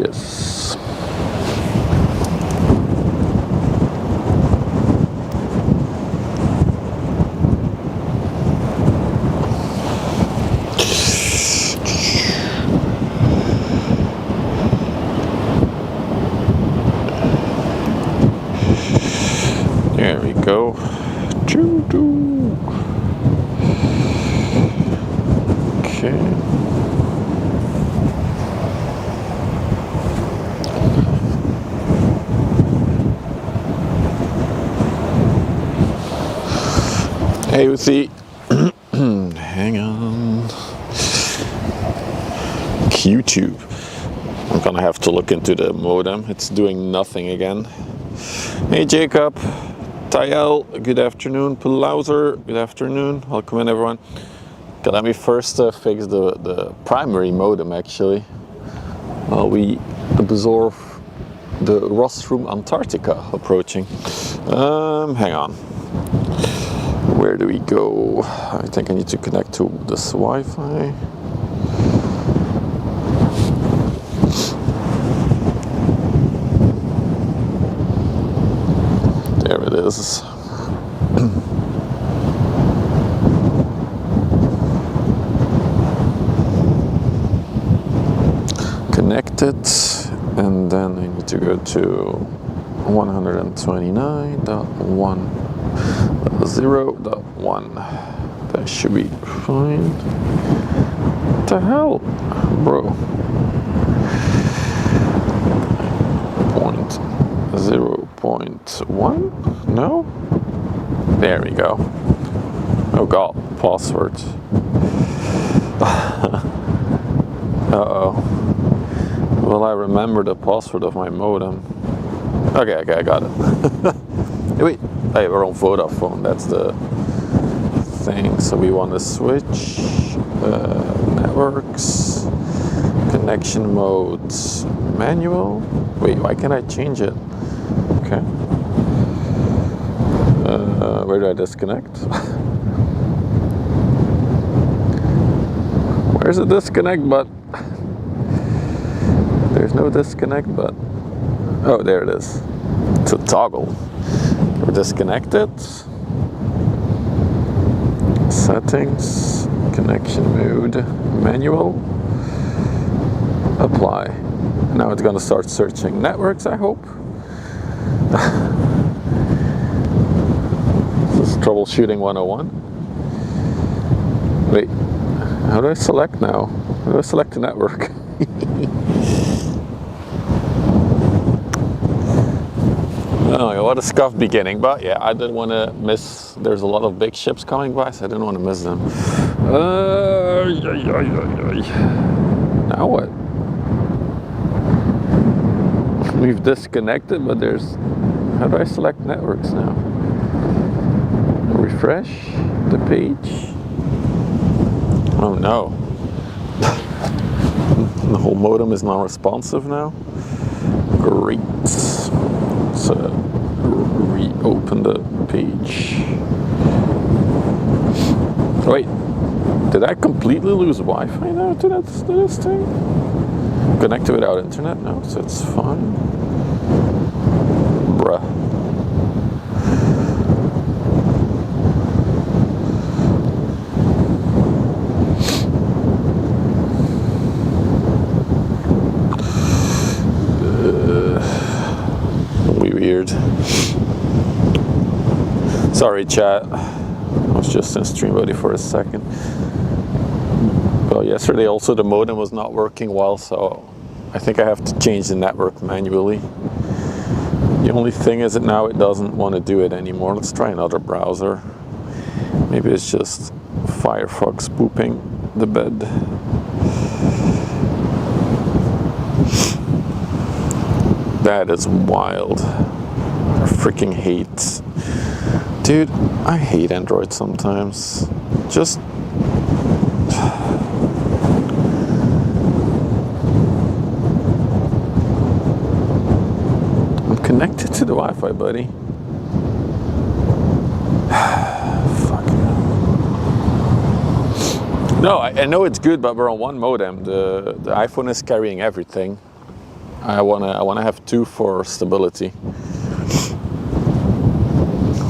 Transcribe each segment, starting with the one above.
Yes. There we go. Choo-choo. Okay. Hey, Uzi. Hang on. YouTube. I'm gonna have to look into the modem. It's doing nothing again. Hey, Jacob. Tayel, good afternoon. Palauser, good afternoon. Welcome in, everyone. Okay, let me first fix the primary modem, actually. While we observe the rostrum Antarctica approaching. Hang on. Where do we go? I think I need to connect to this Wi-Fi. There it is. Connected, and then I need to go to 129.1.0.1. That should be fine. What the hell, bro? 0.1? No? There we go. Oh god, password. Uh-oh. Will I remember the password of my modem? Okay, I got it. Wait, hey, we're on Vodafone, that's the thing. So we want to switch networks, connection modes, manual. Wait, why can't I change it? Okay. Where do I disconnect? Where's the disconnect button? There's no disconnect button. Oh, there it is. It's a toggle. We're disconnected. Settings, connection mode, manual, apply. Now it's going to start searching networks, I hope. This is troubleshooting 101. Wait, how do I select now? How do I select the network? Oh, what a scuffed beginning, but yeah, I didn't want to miss. There's a lot of big ships coming by, so I didn't want to miss them. Now what? We've disconnected, but there's. How do I select networks now? Refresh the page. Oh no. The whole modem is not responsive now. Great. So reopen the page. Wait, did I completely lose Wi-Fi now to this thing? Connected without internet? No, so it's fine. Bruh. Weird. Sorry, chat. I was just in stream buddy for a second. Well, yesterday also the modem was not working well, so I think I have to change the network manually. The only thing is that now it doesn't want to do it anymore. Let's try another browser. Maybe it's just Firefox pooping the bed. That is wild. I freaking hate. Dude, I hate Android sometimes. Just. I'm connected to the Wi-Fi, buddy. Fuck. No, I know it's good, but we're on one modem. The iPhone is carrying everything. I wanna have 2 for stability.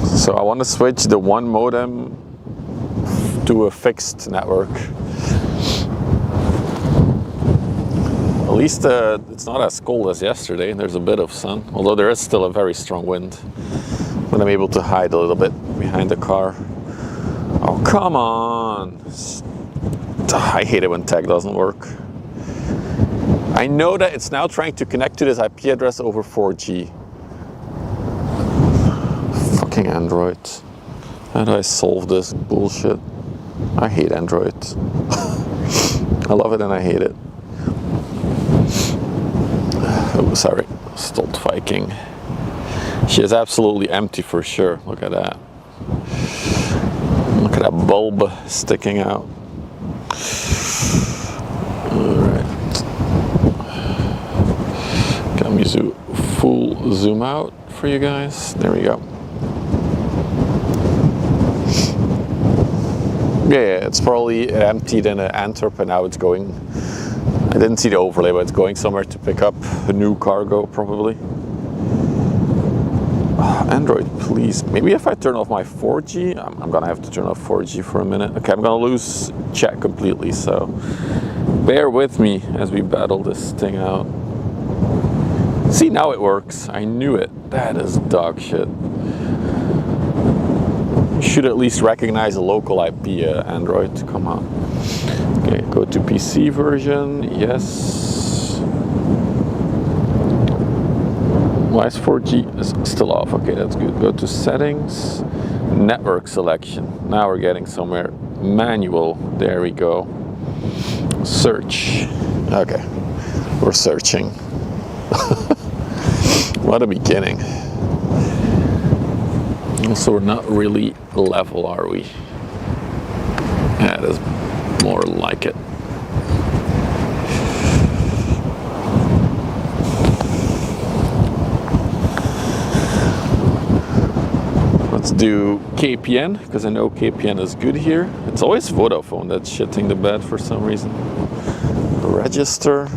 So I want to switch the one modem to a fixed network. At least it's not as cold as yesterday. There's a bit of sun, although there is still a very strong wind. But I'm able to hide a little bit behind the car. Oh, come on. I hate it when tag doesn't work. I know that it's now trying to connect to this IP address over 4G. Fucking Android. How do I solve this bullshit? I hate Android. I love it and I hate it. Oh, sorry. Stolt Viking. She is absolutely empty for sure. Look at that. Look at that bulb sticking out. Alright. Can we do full zoom out for you guys? There we go. Yeah, it's probably emptied in Antwerp and now it's going. I didn't see the overlay, but it's going somewhere to pick up a new cargo probably. Android, please. Maybe if I turn off my 4G, I'm gonna have to turn off 4G for a minute. Okay, I'm gonna lose chat completely, so bear with me as we battle this thing out. See, now it works. I knew it. That is dog shit. You should at least recognize a local IP, Android. Come on. Okay, go to PC version. Yes. Why is 4G still off? Okay, that's good. Go to settings, network selection. Now we're getting somewhere. Manual. There we go. Search. Okay, we're searching. What a beginning. Also, we're not really level, are we? Yeah, it is more like it. Let's do KPN, because I know KPN is good here. It's always Vodafone that's shitting the bed for some reason. Register.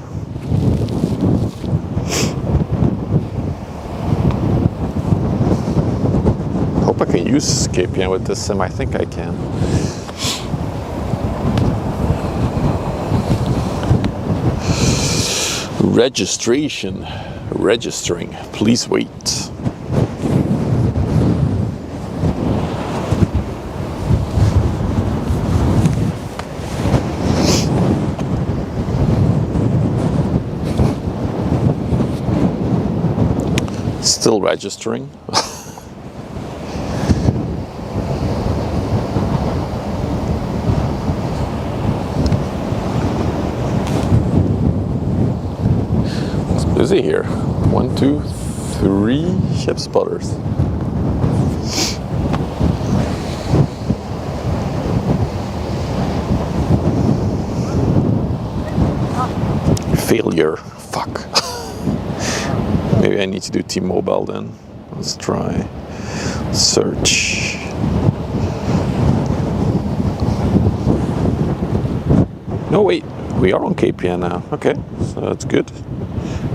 Hope I can use KPN with this sim. I think I can. Registration. Registering. Please wait. Still registering. It's busy here. 1, 2, 3 ship spotters. Failure. Fuck. Maybe I need to do T-Mobile then. Let's try search. No, wait, we are on KPN now. Okay, so that's good.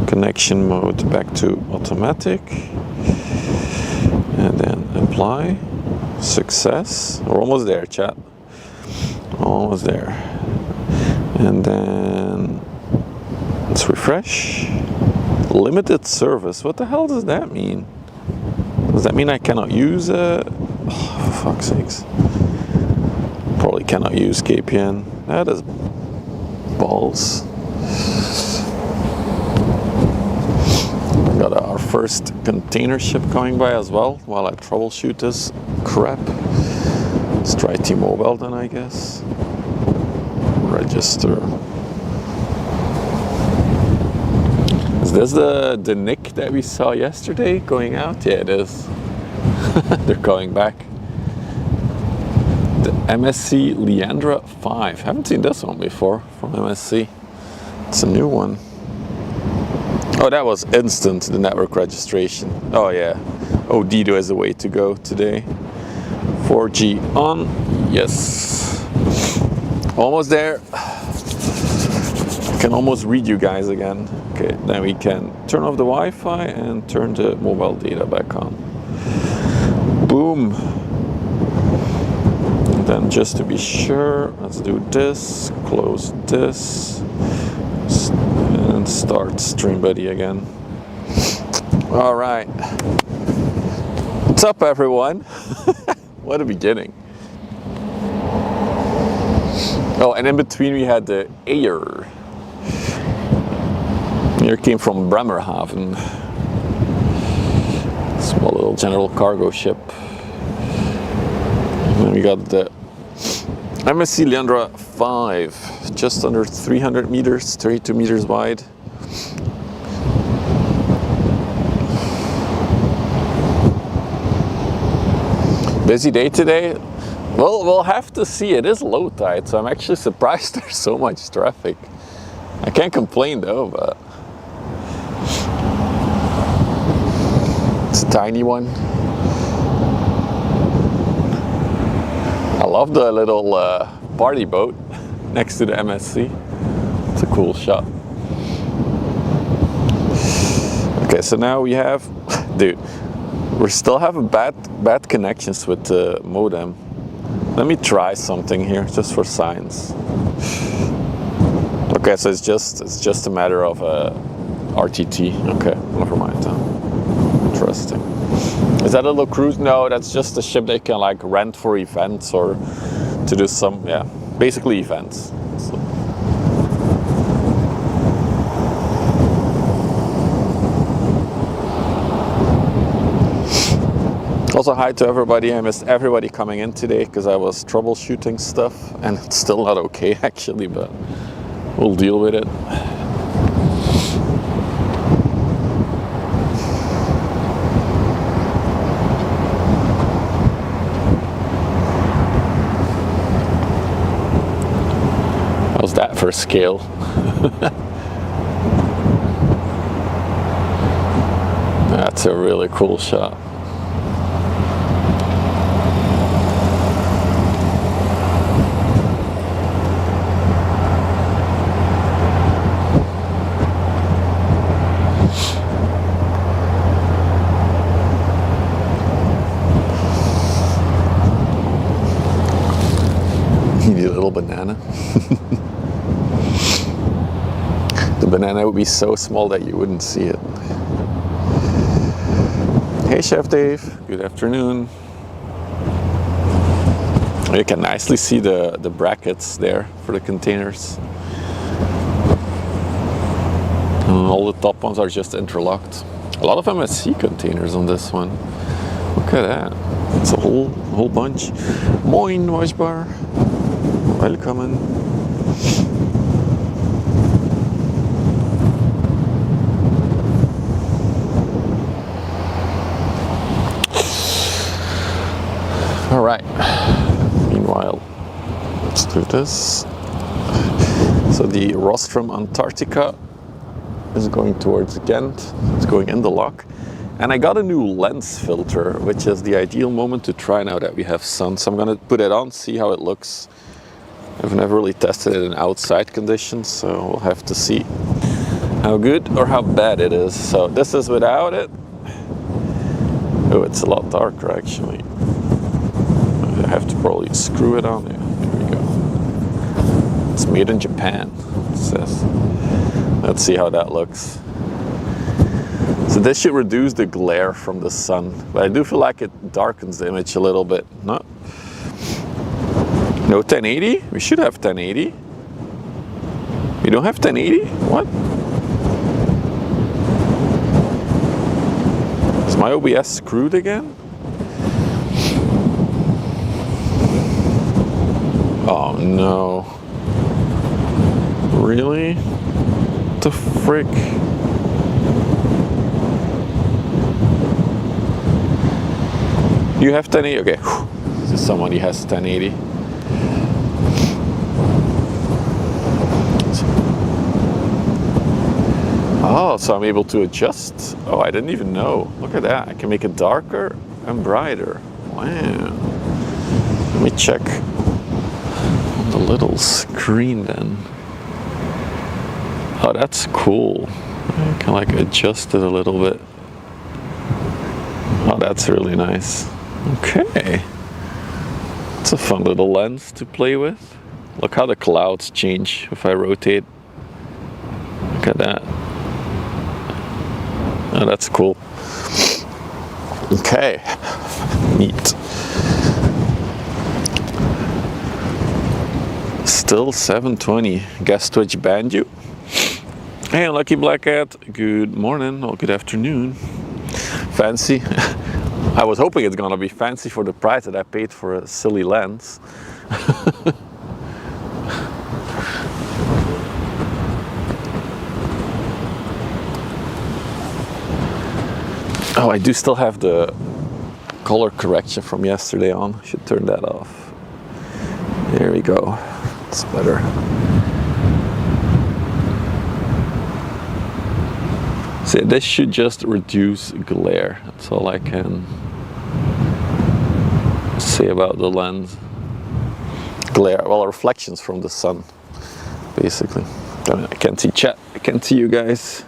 Connection mode back to automatic. And then apply. Success. We're almost there, chat. Almost there. And then let's refresh. Limited service. What the hell does that mean? Does that mean I cannot use it? Oh, for fuck's sakes. Probably cannot use KPN. That is balls. Got our first container ship going by as well while I troubleshoot this crap. Let's try T-Mobile then, I guess. Register. Is this the Nick that we saw yesterday going out? Yeah, it is. They're going back. The MSC Leandra 5. Haven't seen this one before from MSC. It's a new one. Oh, that was instant, the network registration. Oh yeah. Odido is the way to go today. 4G on. Yes. Almost there. can almost read you guys again. Okay, then we can turn off the Wi-Fi and turn the mobile data back on. Boom. And then just to be sure, let's do this, close this, and start StreamBuddy again. All right. What's up, everyone? What a beginning. Oh, and in between we had the Ayer. Here came from Bremerhaven. Small little general cargo ship. And then we got the MSC Leandra 5, just under 300 meters, 32 meters wide. Busy day today. Well, we'll have to see. It is low tide, so I'm actually surprised there's so much traffic. I can't complain though, but it's a tiny one. I love the little party boat next to the MSC. It's a cool shot. Okay, so now we have, dude, we still have bad connections with the modem. Let me try something here, just for science. Okay, so it's just a matter of RTT. Okay, never mind. Interesting. Is that a little cruise? No, that's just a ship they can like rent for events or to do some, yeah, basically events. So. Also, hi to everybody. I missed everybody coming in today because I was troubleshooting stuff, and it's still not okay actually, but we'll deal with it. How's that for scale? That's a really cool shot. Banana. The banana would be so small that you wouldn't see it. Hey Chef Dave, good afternoon. You can nicely see the brackets there for the containers. And all the top ones are just interlocked. A lot of MSC containers on this one. Look at that. It's a whole bunch. Moin Washbar. Welcome. All right. Meanwhile, let's do this. So the Rostrum Antarctica is going towards Ghent. It's going in the lock. And I got a new lens filter, which is the ideal moment to try now that we have sun. So I'm gonna put it on, see how it looks. I've never really tested it in outside conditions, so we'll have to see how good or how bad it is. So this is without it. Oh, it's a lot darker actually. I have to probably screw it on. Yeah, here we go. It's made in Japan, it says. Let's see how that looks. So this should reduce the glare from the sun, but I do feel like it darkens the image a little bit. No 1080? We should have 1080. We don't have 1080? What? Is my OBS screwed again? Oh no. Really? What the frick? You have 1080? Okay. This is someone who has 1080. Oh, so I'm able to adjust. Oh, I didn't even know. Look at that. I can make it darker and brighter. Wow. Let me check on the little screen then. Oh, that's cool. I can like adjust it a little bit. Oh, that's really nice. Okay. It's a fun little lens to play with. Look how the clouds change if I rotate. Look at that. Oh, that's cool. Okay. Neat. Still 7:20. Guess which band you? Hey, Lucky Black Cat. Good morning or good afternoon. Fancy. I was hoping it's gonna be fancy for the price that I paid for a silly lens. Oh, I do still have the color correction from yesterday on. I should turn that off. There we go. It's better. So this should just reduce glare. That's all I can say about the lens. Glare, well, reflections from the sun, basically. I can't see chat. I can't see you guys.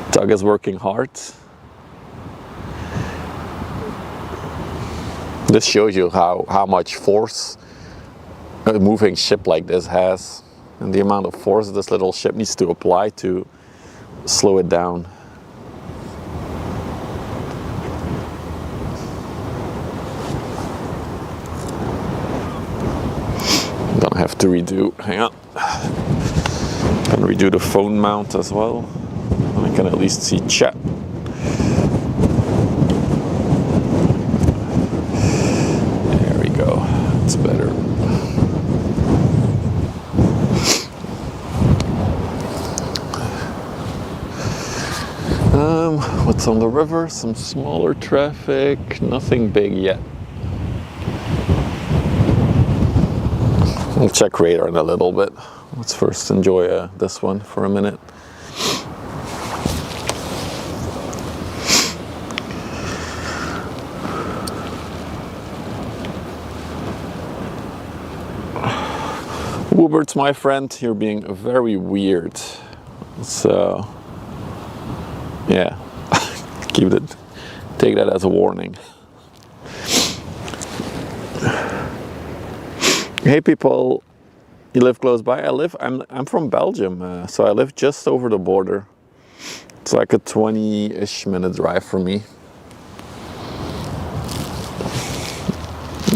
Doug is working hard. This shows you how much force a moving ship like this has, and the amount of force this little ship needs to apply to slow it down. I'm gonna have to redo, hang on. I'm gonna redo the phone mount as well. I can at least see chat. There we go. It's better. What's on the river? Some smaller traffic. Nothing big yet. We'll check radar in a little bit. Let's first enjoy this one for a minute. Woobert's my friend, you're being very weird. So, yeah, take that as a warning. Hey people, you live close by? I'm from Belgium, so I live just over the border. It's like a 20-ish minute drive for me.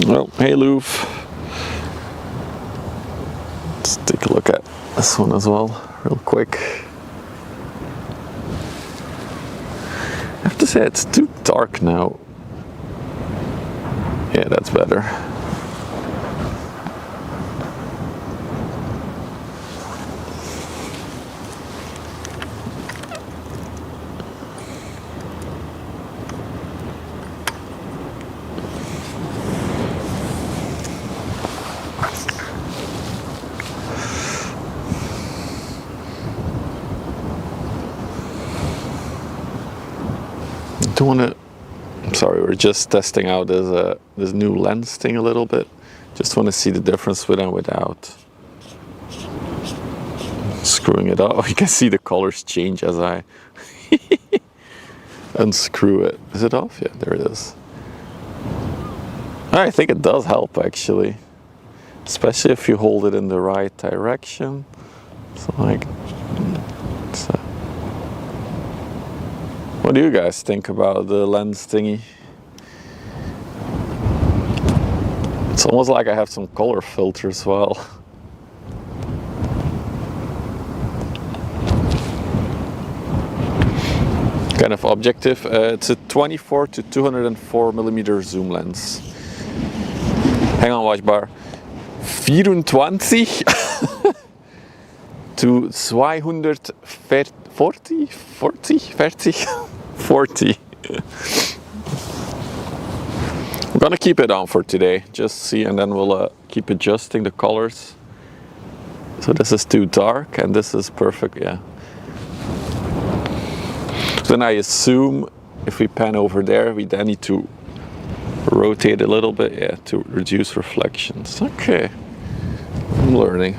Well, hey Loof. Let's take a look at this one as well, real quick. I have to say it's too dark now. Yeah, that's better. I'm sorry, we're just testing out this new lens thing a little bit. Just want to see the difference with and without. Screwing it up, you can see the colors change as I unscrew it. Is it off? Yeah, there it is. I think it does help actually, especially if you hold it in the right direction. So like, what do you guys think about the lens thingy? It's almost like I have some color filter as well. Kind of objective. It's a 24 to 204 millimeter zoom lens. Hang on, watch bar. 24 to 240. I'm gonna keep it on for today, just see, and then we'll keep adjusting the colors. So this is too dark and this is perfect, yeah. Then I assume if we pan over there, we then need to rotate a little bit, yeah, to reduce reflections. Okay, I'm learning.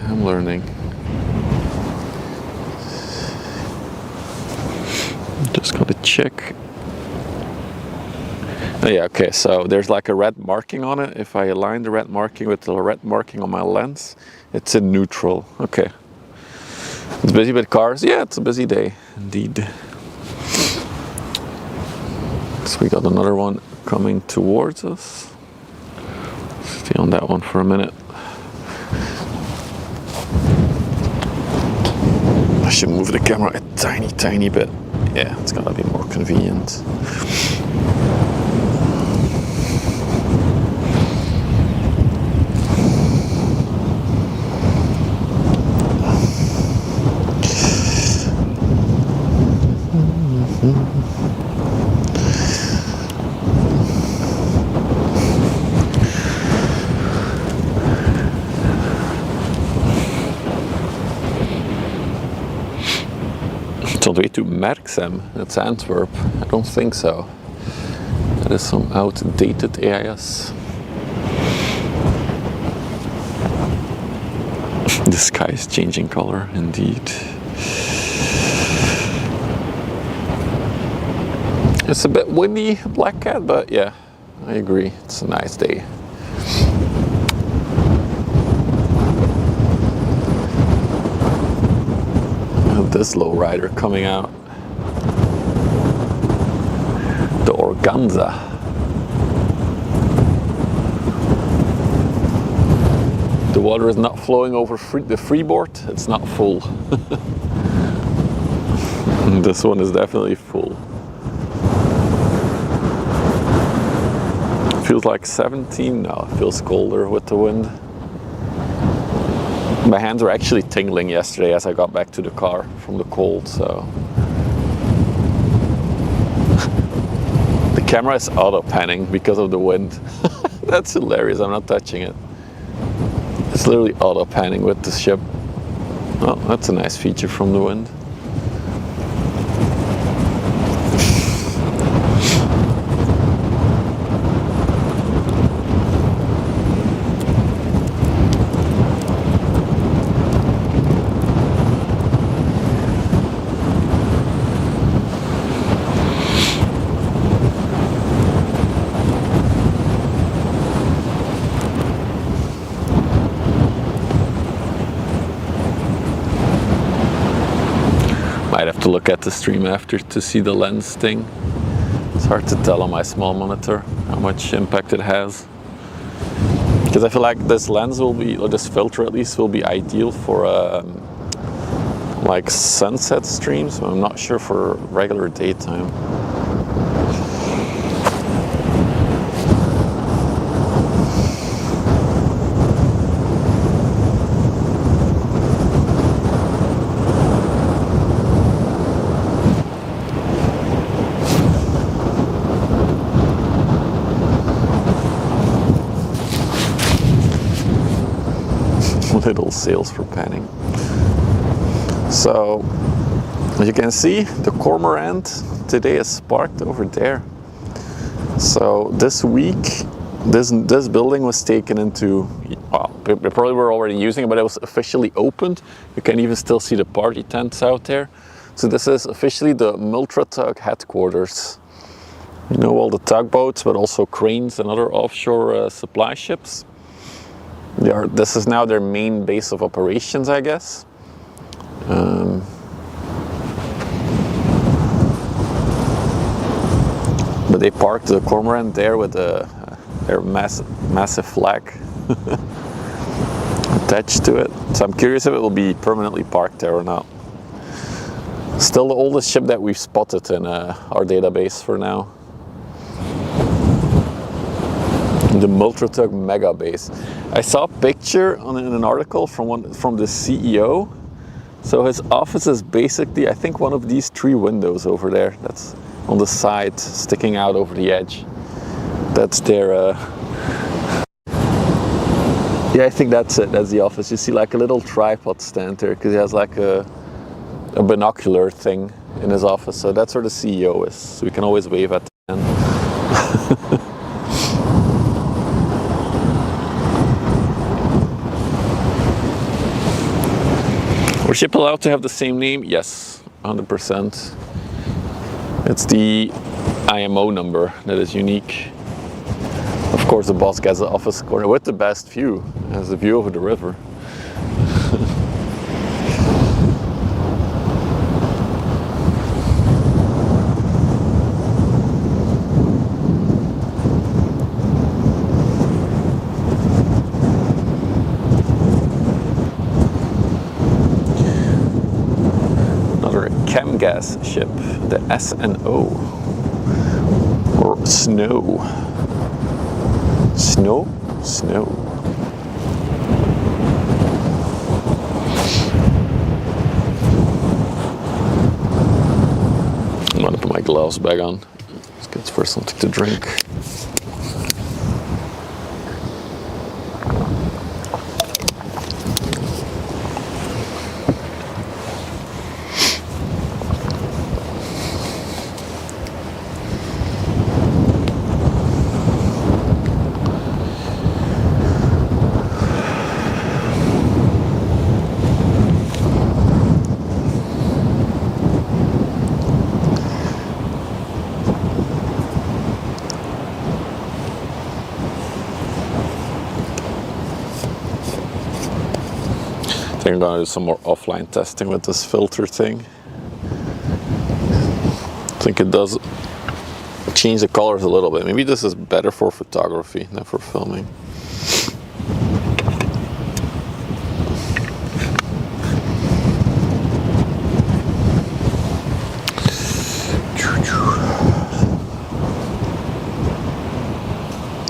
Just gotta check. Oh yeah, okay, so there's like a red marking on it. If I align the red marking with the red marking on my lens, it's in neutral. Okay. It's busy with cars. Yeah, it's a busy day, indeed. So we got another one coming towards us. Stay on that one for a minute. I should move the camera a tiny bit. Yeah, it's gonna be more convenient. It's on the way to Merksem, that's Antwerp. I don't think so. That is some outdated AIS. The sky is changing color, indeed. It's a bit windy, Black Cat, but yeah, I agree. It's a nice day. This lowrider coming out. The Organza. The water is not flowing over the freeboard, it's not full. This one is definitely full. Feels like 17 now, it feels colder with the wind. My hands were actually tingling yesterday as I got back to the car from the cold, so. The camera is auto-panning because of the wind. That's hilarious, I'm not touching it. It's literally auto-panning with the ship. Oh, that's a nice feature from the wind. Might have to look at the stream after to see the lens thing. It's hard to tell on my small monitor how much impact it has. Because I feel like this lens will be, or this filter at least, will be ideal for like sunset streams. I'm not sure for regular daytime. Little sails for panning. So, as you can see, the cormorant today is parked over there. So this week, this building was taken into, well, we probably were already using it, but it was officially opened. You can even still see the party tents out there. So this is officially the Multratug headquarters. You know, all the tugboats, but also cranes and other offshore supply ships. This is now their main base of operations, I guess. But they parked the cormorant there with their massive flag attached to it. So I'm curious if it will be permanently parked there or not. Still the oldest ship that we've spotted in our database for now. The Multratug Mega Base. I saw a picture in an article from the CEO. So his office is basically, I think, one of these 3 windows over there. That's on the side, sticking out over the edge. That's their. Yeah, I think that's it. That's the office. You see like a little tripod stand there because he has like a binocular thing in his office. So that's where the CEO is. So we can always wave at him. Was ship allowed to have the same name? Yes, 100%. It's the IMO number that is unique. Of course, the boss gets the office corner with the best view. Has a view over the river. Another chem gas ship, the S&O, or Snow. Snow? Snow. I'm gonna put my gloves back on. Let's get first something to drink. I think I'm gonna do some more offline testing with this filter thing. I think it does change the colors a little bit. Maybe this is better for photography than for filming.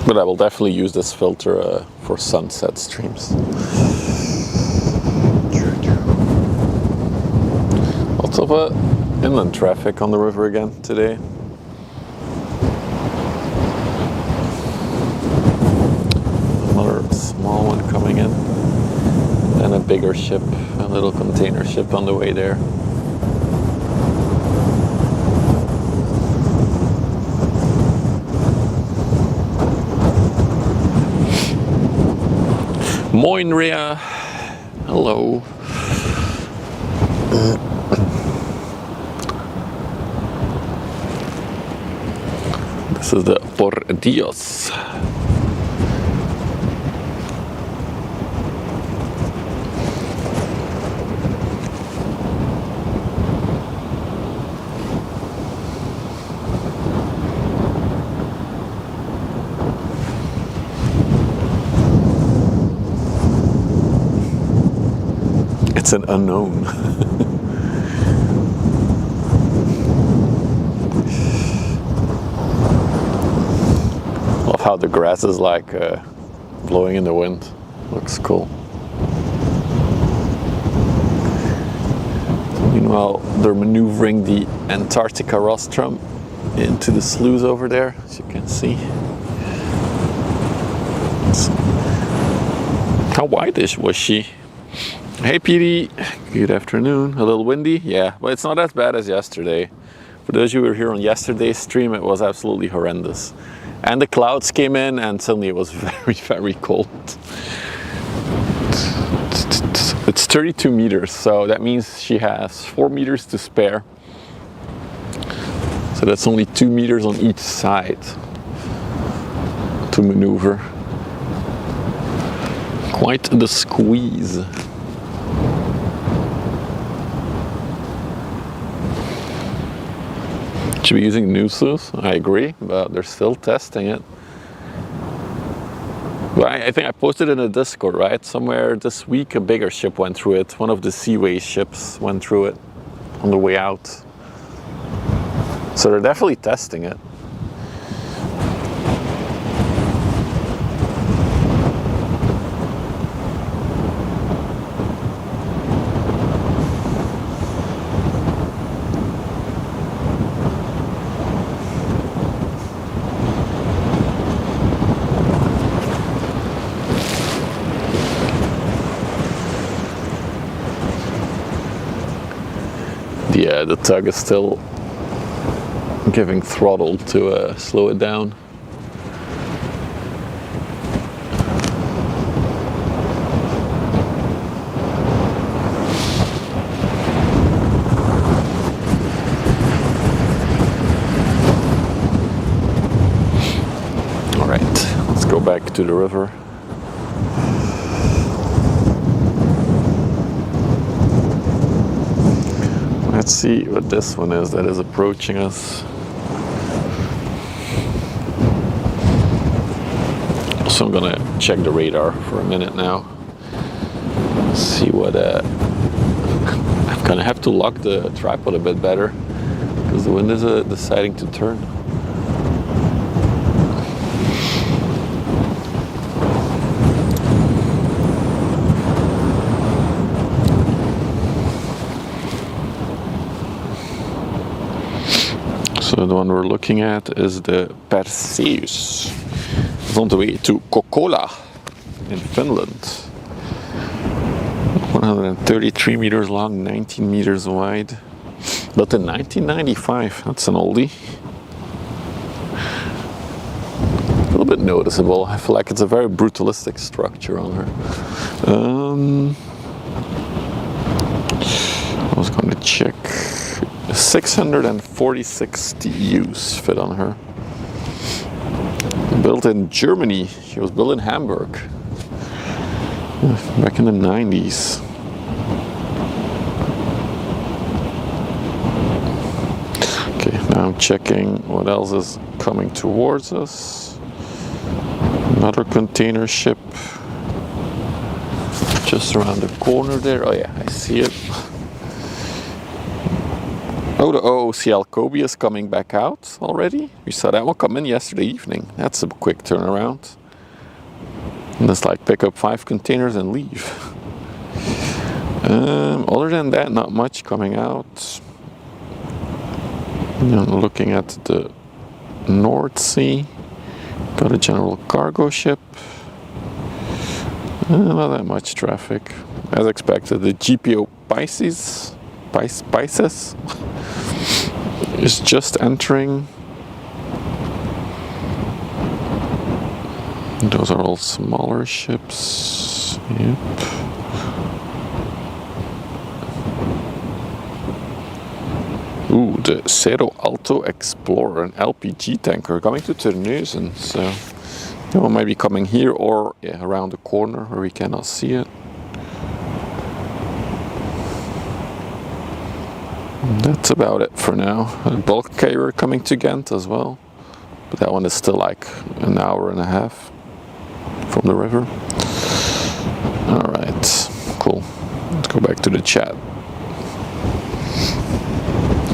But I will definitely use this filter for sunset streams. Lots of inland traffic on the river again today. Another small one coming in. And a bigger ship, a little container ship on the way there. Moin Ria, hello. This is the Por Dios. It's an unknown. Love how the grass is like blowing in the wind. Looks cool. Meanwhile, they're maneuvering the Antarctica rostrum into the sluice over there, as you can see. How wide-ish was she? Hey Petey, good afternoon. A little windy, yeah, but it's not as bad as yesterday. For those of you who were here on yesterday's stream, it was absolutely horrendous. And the clouds came in and suddenly it was very, very cold. It's 32 meters, so that means she has 4 meters to spare. So that's only 2 meters on each side to maneuver. Quite the squeeze. Should be using nooses, I agree, but they're still testing it. But I think I posted in a Discord, right? Somewhere this week a bigger ship went through it. One of the Seaway ships went through it on the way out. So they're definitely testing it. Yeah, the tug is still giving throttle to slow it down. back to the river. Let's see what this one is that is approaching us. So I'm gonna check the radar for a minute now. See what I'm gonna have to lock the tripod a bit better because the wind is deciding to turn. So the one we're looking at is the Perseus. It's on the way to Kokkola in Finland. 133 meters long, 19 meters wide. Built in 1995. That's an oldie. A little bit noticeable. I feel like it's a very brutalistic structure on her. I was going to check. 646 TEUs fit on her. Built in Germany. She was built in Hamburg back in the 90s. Okay, now I'm checking what else is coming towards us. Another container ship just around the corner there. Oh yeah, I see it. Oh, the OOCL Kobe is coming back out already. We saw that one come in yesterday evening. That's a quick turnaround. And it's like pick up 5 containers and leave. Other than that, not much coming out. I'm looking at the North Sea. Got a general cargo ship. Not that much traffic. As expected, the GPO Pisces is just entering. Those are all smaller ships. Yep. Ooh, the Cerro Alto Explorer, an LPG tanker coming to Terneuzen. So that one might be coming here or around the corner where we cannot see it. That's about it for now. A bulk carrier coming to Ghent as well, but that one is still like an hour and a half from the river. All right, cool. Let's go back to the chat.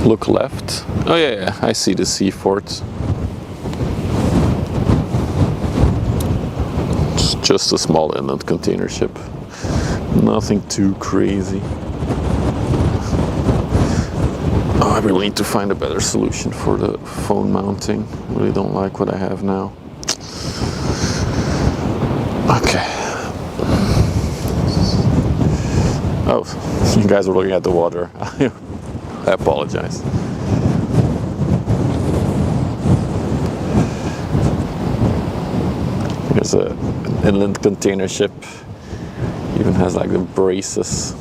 Look left. Oh yeah, I see the sea fort. It's just a small inland container ship. Nothing too crazy. Oh, I really need to find a better solution for the phone mounting. I really don't like what I have now. Okay. Oh, you guys were looking at the water. I apologize. There's an inland container ship. Even has like the braces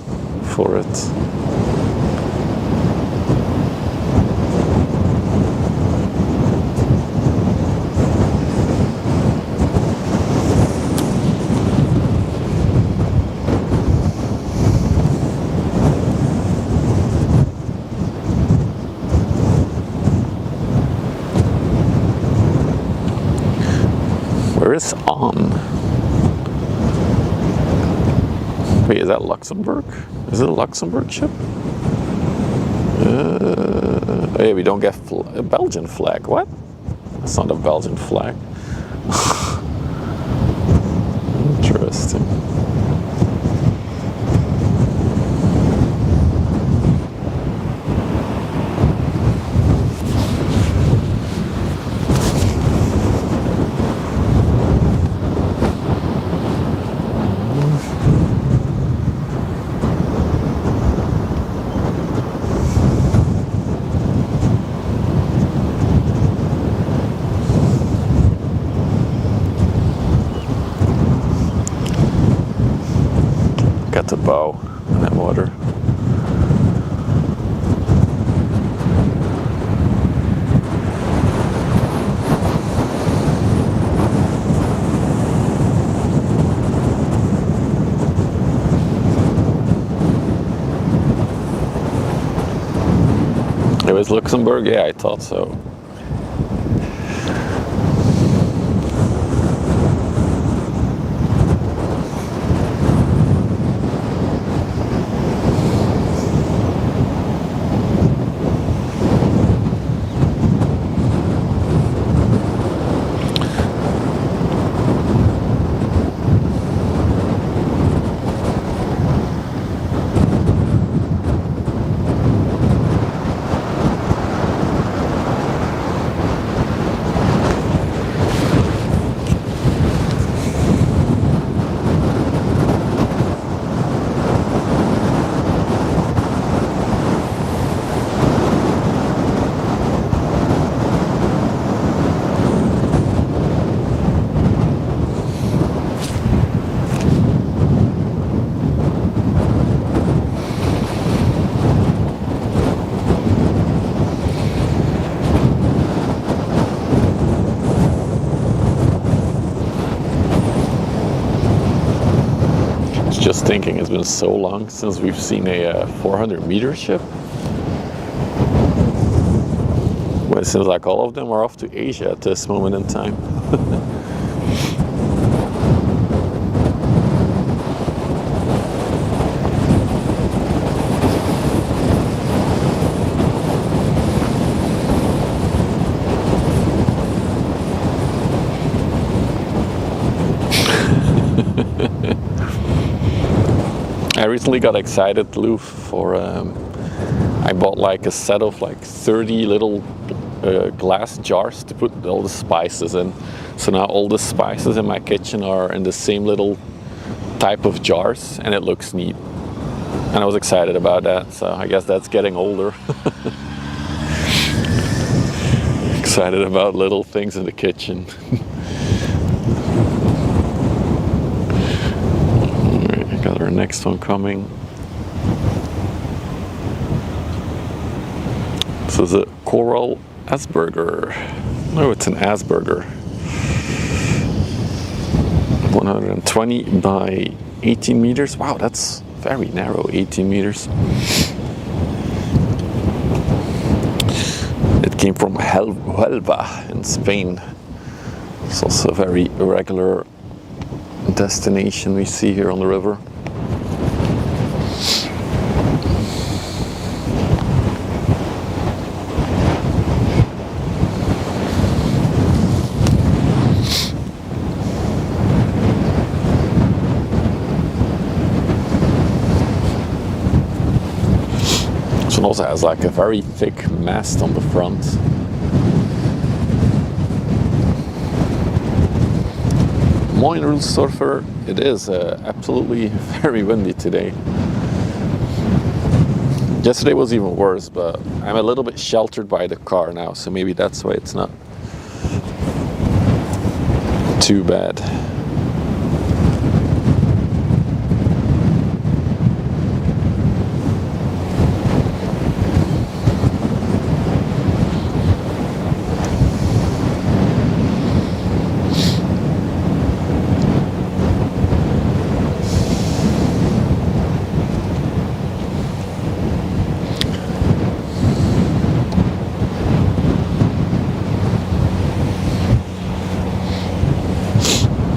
for it. Where is on? Wait, is that Luxembourg? Is it a Luxembourg ship? Oh yeah, we don't get a Belgian flag. What? That's not a Belgian flag. Interesting. The bow in that water. is Luxembourg? Yeah, I thought so. Just thinking, it's been so long since we've seen a 400-meter ship. Well, it seems like all of them are off to Asia at this moment in time. I recently got excited, Lou, for I bought like a set of like 30 little glass jars to put all the spices in. So now all the spices in my kitchen are in the same little type of jars, and it looks neat. And I was excited about that, so I guess that's getting older. Excited about little things in the kitchen. Got our next one coming. This is a Coral Asperger. No, it's an Asperger. 120 by 18 meters. Wow, that's very narrow, 18 meters. It came from Huelva in Spain. It's also a very irregular destination we see here on the river. This one also has like a very thick mast on the front. Moin Surfer, it is absolutely very windy today. Yesterday was even worse, but I'm a little bit sheltered by the car now, so maybe that's why it's not too bad.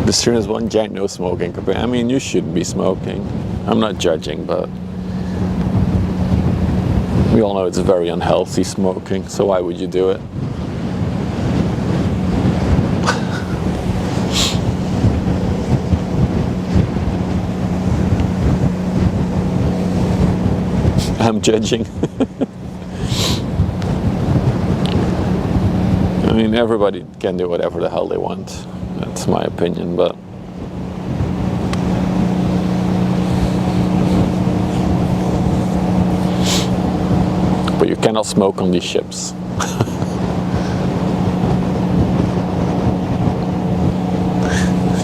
This turn is one giant no smoking campaign. I mean, you shouldn't be smoking. I'm not judging, but we all know it's very unhealthy smoking, so why would you do it? I'm judging. I mean, everybody can do whatever the hell they want. That's my opinion, but you cannot smoke on these ships.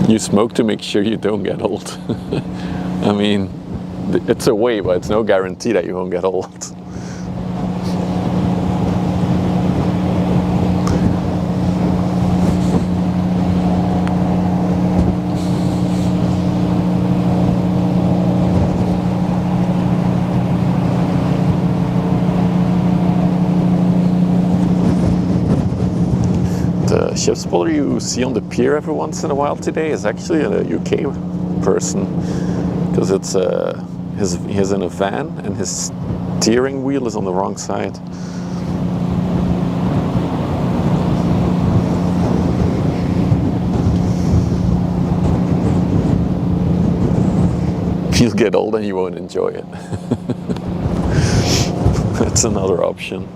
You smoke to make sure you don't get old. I mean, it's a way, but it's no guarantee that you won't get old. ship spotter you see on the pier every once in a while today is actually a UK person, because it's he's in a van and his steering wheel is on the wrong side. You'll get old and you won't enjoy it. That's another option.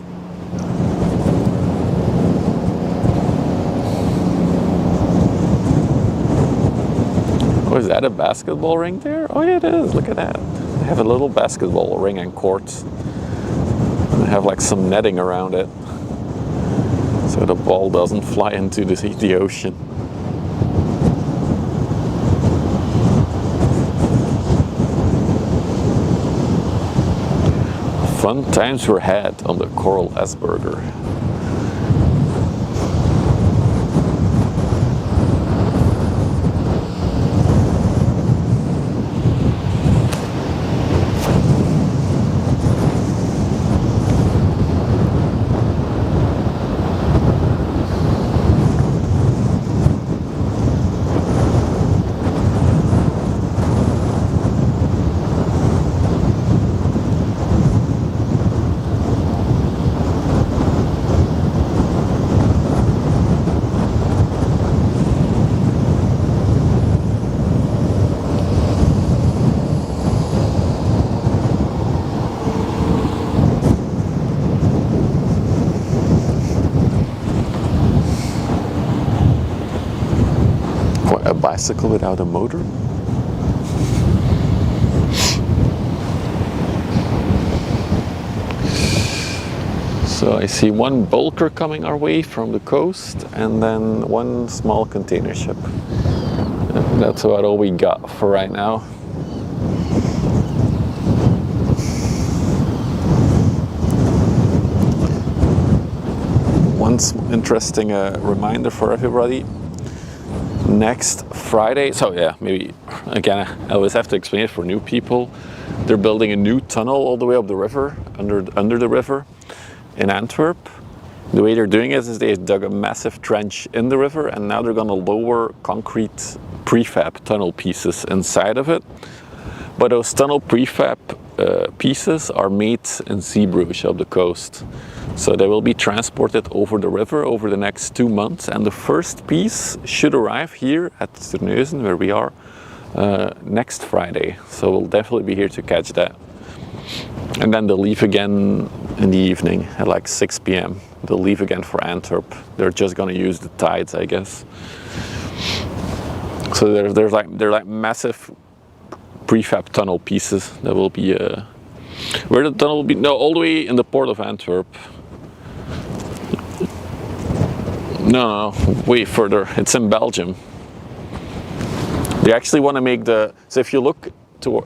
Oh, is that a basketball ring there? Oh yeah, it is. Look at that. They have a little basketball ring and court. And they have like some netting around it, so the ball doesn't fly into the ocean. Fun times were had on the Coral Asperger. A bicycle without a motor? So I see one bulker coming our way from the coast and then one small container ship. And that's about all we got for right now. One interesting reminder for everybody. Next Friday, so yeah, maybe again I always have to explain it for new people. They're building a new tunnel all the way up the river, under the river in Antwerp. The way they're doing it is they dug a massive trench in the river, and now they're going to lower concrete prefab tunnel pieces inside of it. But those tunnel prefab pieces are made in Zeebrugge up the coast. So they will be transported over the river over the next 2 months, and the first piece should arrive here at Terneuzen, where we are, next Friday. So we'll definitely be here to catch that. And then they'll leave again in the evening at like 6 p.m. They'll leave again for Antwerp. They're just going to use the tides, I guess. So they're like massive prefab tunnel pieces that will be where the tunnel will be, no, all the way in the port of Antwerp. No, way further. It's in Belgium. They actually want to make so if you look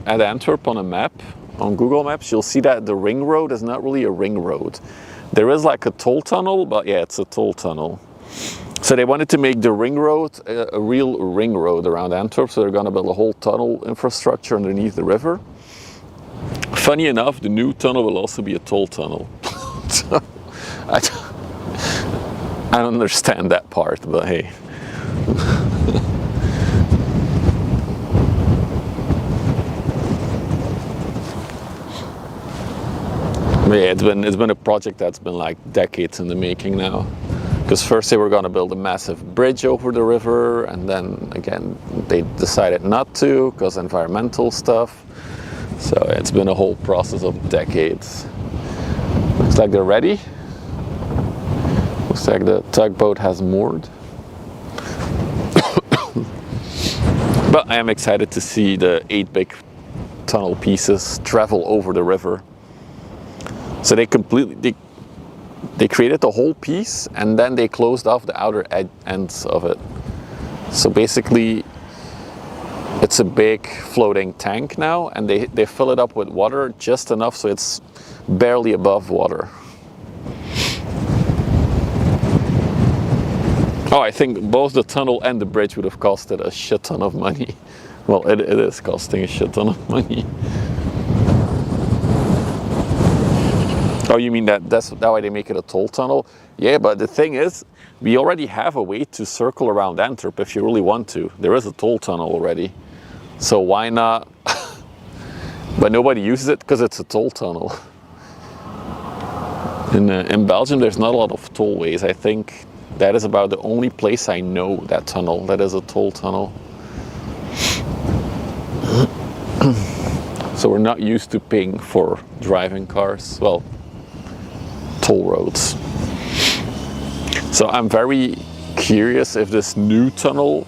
at Antwerp on a map, on Google Maps, you'll see that the ring road is not really a ring road. There is like a toll tunnel, but yeah, it's a toll tunnel. So they wanted to make the ring road a real ring road around Antwerp, so they're going to build a whole tunnel infrastructure underneath the river. Funny enough, the new tunnel will also be a toll tunnel. So, I don't understand that part, but hey. But yeah, it's been a project that's been like decades in the making now. Because first they were going to build a massive bridge over the river, and then again they decided not to because environmental stuff. So it's been a whole process of decades. Looks like they're ready. Looks like the tugboat has moored. But I am excited to see the 8 big tunnel pieces travel over the river. So they created the whole piece, and then they closed off the outer ends of it. So basically it's a big floating tank now, and they fill it up with water just enough so it's barely above water. Oh, I think both the tunnel and the bridge would have costed a shit ton of money. Well, it is costing a shit ton of money. Oh, you mean that's why they make it a toll tunnel? Yeah, but the thing is, we already have a way to circle around Antwerp if you really want to. There is a toll tunnel already. So why not? But nobody uses it because it's a toll tunnel. In Belgium, there's not a lot of tollways. I think that is about the only place I know that tunnel that is a toll tunnel. So we're not used to paying for driving cars. Well, toll roads. So I'm very curious if this new tunnel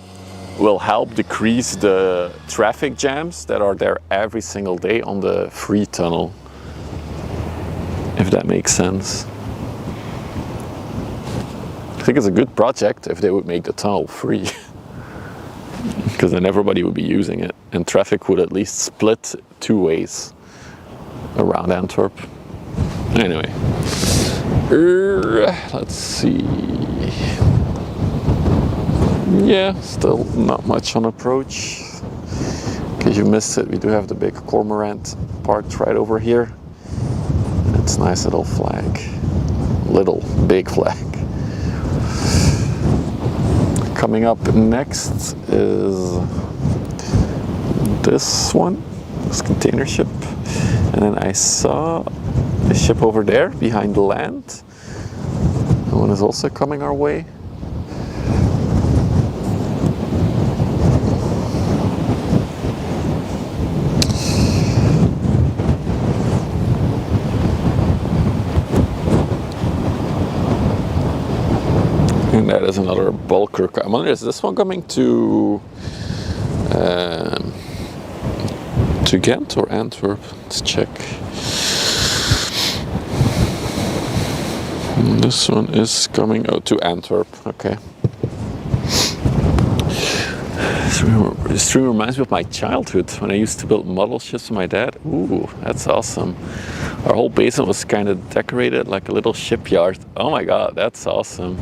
will help decrease the traffic jams that are there every single day on the free tunnel. If that makes sense. I think it's a good project if they would make the tunnel free. Because then everybody would be using it and traffic would at least split 2 ways around Antwerp. Anyway, let's see. Yeah, still not much on approach. In case you missed it, we do have the big cormorant parked right over here. It's a nice little flag. Big flag. Coming up next is this one, this container ship. And then I saw a ship over there behind the land. That one is also coming our way. And that is another bulker. I wonder, is this one coming to Ghent or Antwerp? Let's check. This one is coming out to Antwerp. Okay. This stream reminds me of my childhood when I used to build model ships with my dad. Ooh, that's awesome. Our whole basement was kind of decorated like a little shipyard. Oh my god, that's awesome.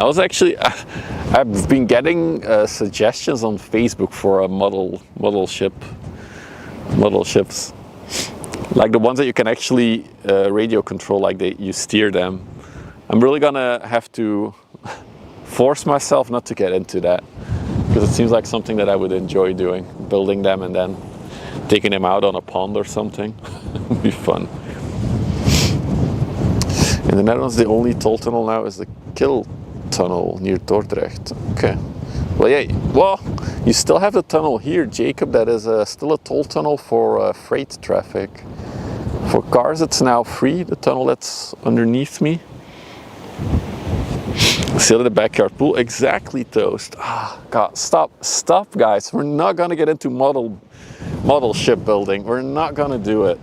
I've been getting suggestions on Facebook for a model ships, like the ones that you can actually radio control, like you steer them. I'm really gonna have to force myself not to get into that, because it seems like something that I would enjoy doing, building them and then taking them out on a pond or something. It would be fun. In the Netherlands, the only toll tunnel now is the Kill tunnel near Dordrecht. Okay. Well, yeah. Well, you still have the tunnel here, Jacob. That is still a toll tunnel for freight traffic. For cars, it's now free. The tunnel that's underneath me. Still in the backyard pool. Exactly, Toast. Ah, God, stop, guys. We're not gonna get into model ship building. We're not gonna do it.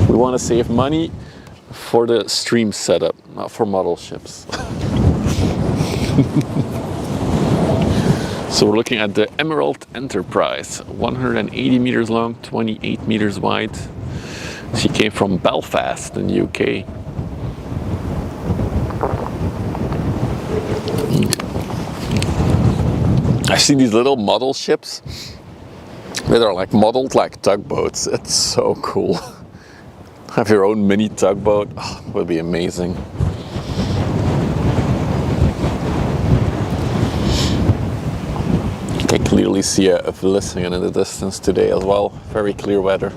We want to save money for the stream setup, not for model ships. So we're looking at the Emerald Enterprise, 180 meters long, 28 meters wide. She came from Belfast in the UK. I see these little model ships that are like modeled like tugboats. It's so cool. Have your own mini tugboat, would be amazing. I can clearly see a Vlissingen in the distance today as well. Very clear weather.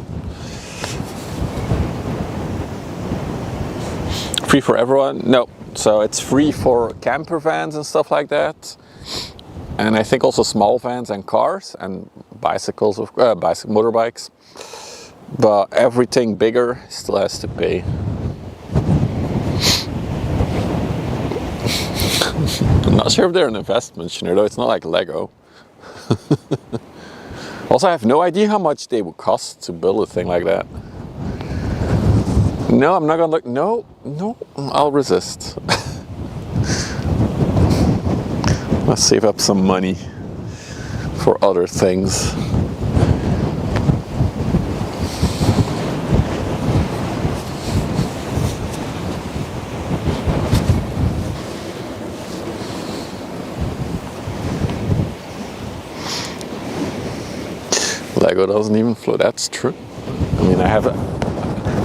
Free for everyone? No. So it's free for camper vans and stuff like that. And I think also small vans and cars and bicycles, motorbikes. But everything bigger still has to pay. I'm not sure if they're an investment, though. It's not like Lego. Also, I have no idea how much they would cost to build a thing like that. No, I'm not gonna look. No, I'll resist. Let's save up some money for other things. Lego doesn't even float. That's true. I And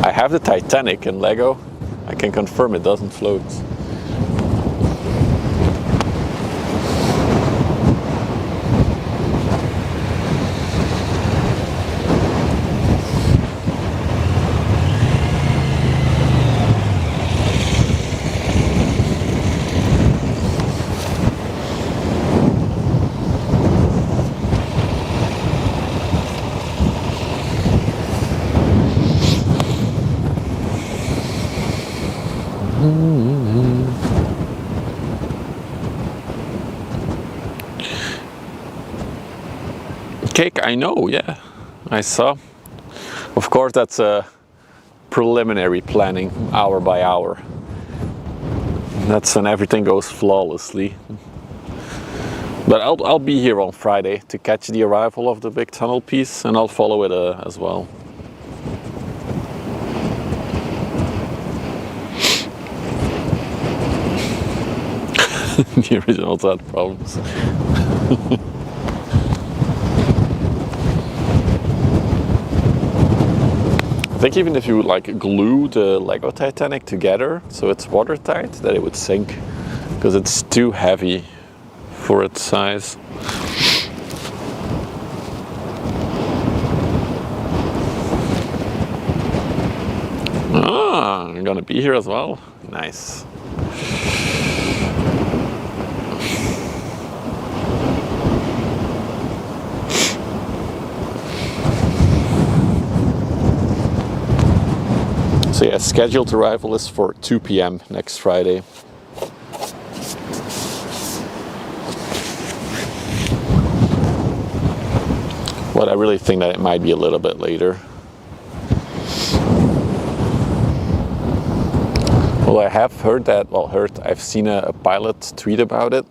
I have the Titanic in Lego. I can confirm it doesn't float. Cake, I know, yeah, I saw. Of course, that's a preliminary planning, hour by hour. That's when everything goes flawlessly. But I'll be here on Friday to catch the arrival of the big tunnel piece, and I'll follow it as well. The originals had problems. I think even if you like glue the Lego Titanic together so it's watertight, that it would sink because it's too heavy for its size. Ah, you're gonna be here as well? Nice. So yeah, scheduled arrival is for 2 p.m. next Friday. But I really think that it might be a little bit later. Well, I have heard that, I've seen a pilot tweet about it,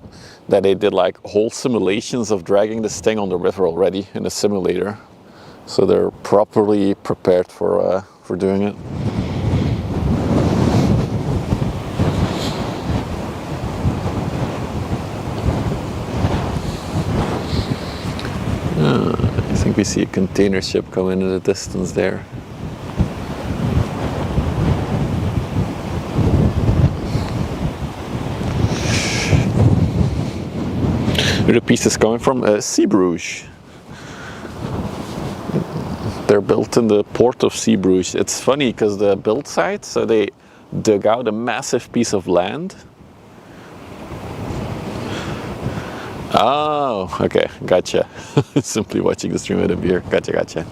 that they did like whole simulations of dragging this thing on the river already in a simulator. So they're properly prepared for doing it. I think we see a container ship coming in the distance there. Where the piece is coming from? Zeebrugge. They're built in the port of Zeebrugge. It's funny because the build site, so they dug out a massive piece of land. Oh, okay, gotcha. Simply watching the stream with a beer. Gotcha.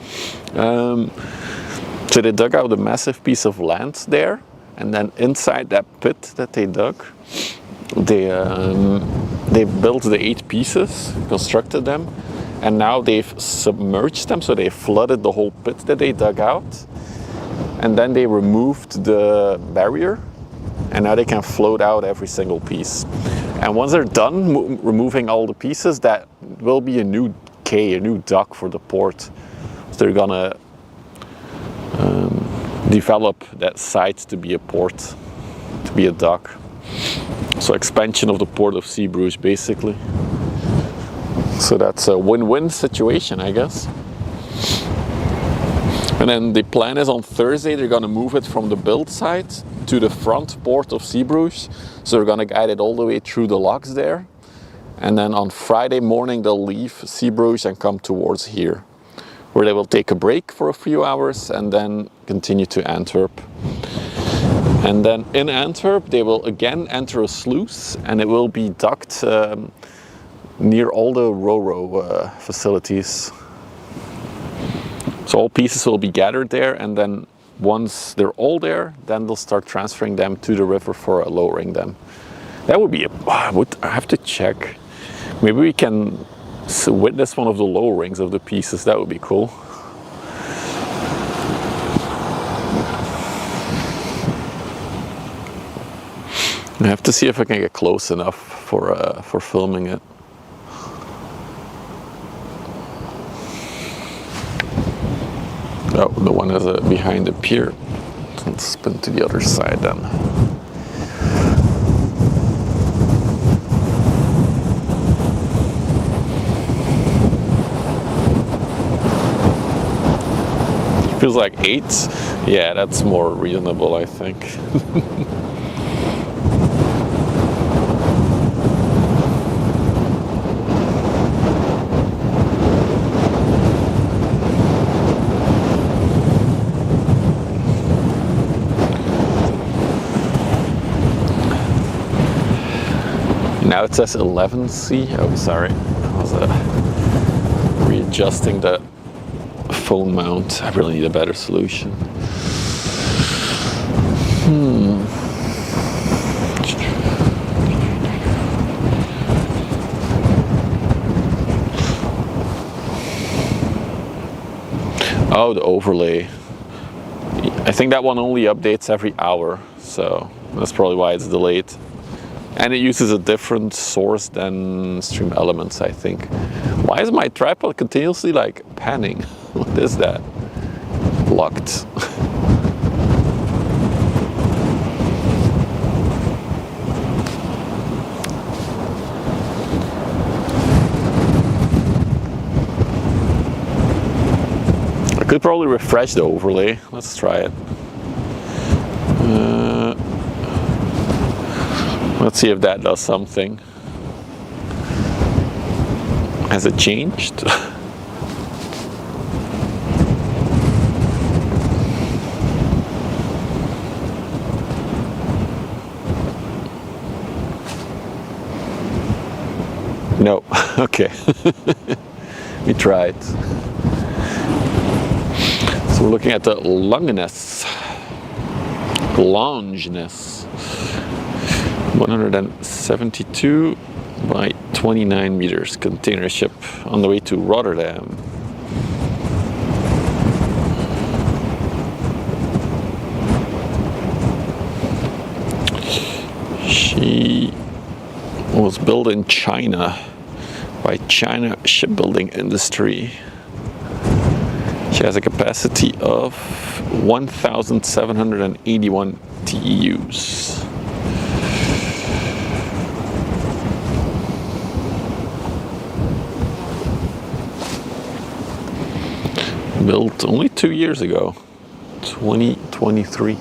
So they dug out a massive piece of land there, and then inside that pit that they dug, they built the 8 pieces, constructed them, and now they've submerged them, so they flooded the whole pit that they dug out, and then they removed the barrier, and now they can float out every single piece. And once they're done removing all the pieces, that will be a new quay, a new dock for the port. So they're gonna develop that site to be a port, to be a dock. So expansion of the port of Zeebrugge, basically. So that's a win-win situation, I guess. And then the plan is on Thursday they're gonna move it from the build site to the front port of Zeebrugge. So they're gonna guide it all the way through the locks there. And then on Friday morning they'll leave Zeebrugge and come towards here, where they will take a break for a few hours and then continue to Antwerp. And then in Antwerp they will again enter a sluice, and it will be docked near all the Ro-Ro facilities. So all pieces will be gathered there, and then once they're all there, then they'll start transferring them to the river for lowering them. That would be I have to check. Maybe we can witness one of the lowerings of the pieces. That would be cool. I have to see if I can get close enough for filming it. Oh, the one is behind the pier. Let's spin to the other side then. Feels like 8. Yeah, that's more reasonable, I think. Now it says 11C. Oh, sorry. I was readjusting the phone mount. I really need a better solution. Oh, the overlay. I think that one only updates every hour, so that's probably why it's delayed. And it uses a different source than Stream Elements, I think. Why is my tripod continuously like panning? What is that? Locked. I could probably refresh the overlay. Let's try it. Let's see if that does something. Has it changed? No. Okay. We tried. So we're looking at the longeness. 172 by 29 meters container ship on the way to Rotterdam. She was built in China by China Shipbuilding Industry. She has a capacity of 1,781 TEUs. Built only 2 years ago, 2023.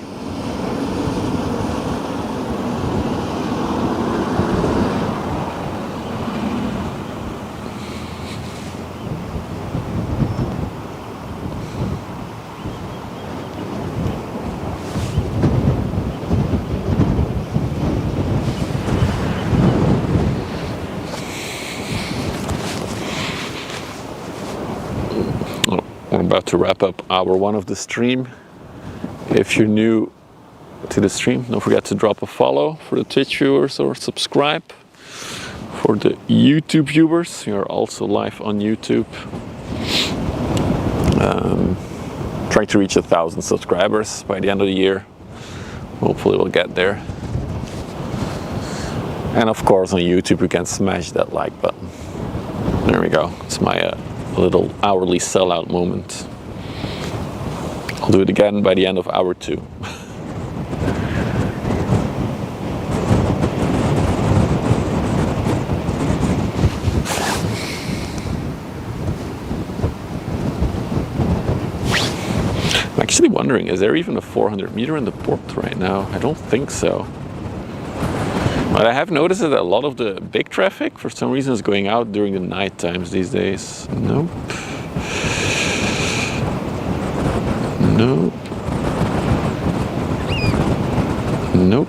We're about to wrap up hour 1 of the stream. If you're new to the stream, don't forget to drop a follow for the Twitch viewers or subscribe for the YouTube viewers. We are also live on YouTube. Trying to reach 1,000 subscribers by the end of the year. Hopefully we'll get there. And of course on YouTube you can smash that like button. There we go. It's my little hourly sellout moment. I'll do it again by the end of hour 2. I'm actually wondering, is there even a 400 meter in the port right now? I don't think so. But I have noticed that a lot of the big traffic, for some reason, is going out during the night times these days. Nope. Nope. Nope.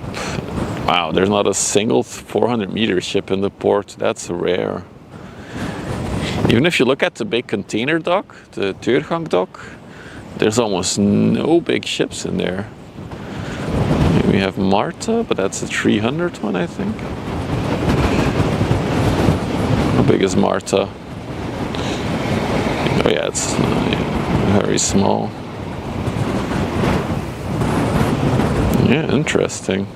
Wow, there's not a single 400 meter ship in the port. That's rare. Even if you look at the big container dock, the Deurgang dock, there's almost no big ships in there. We have Marta, but that's a 300 one, I think. How big is Marta? Oh yeah, it's very small. Yeah, interesting.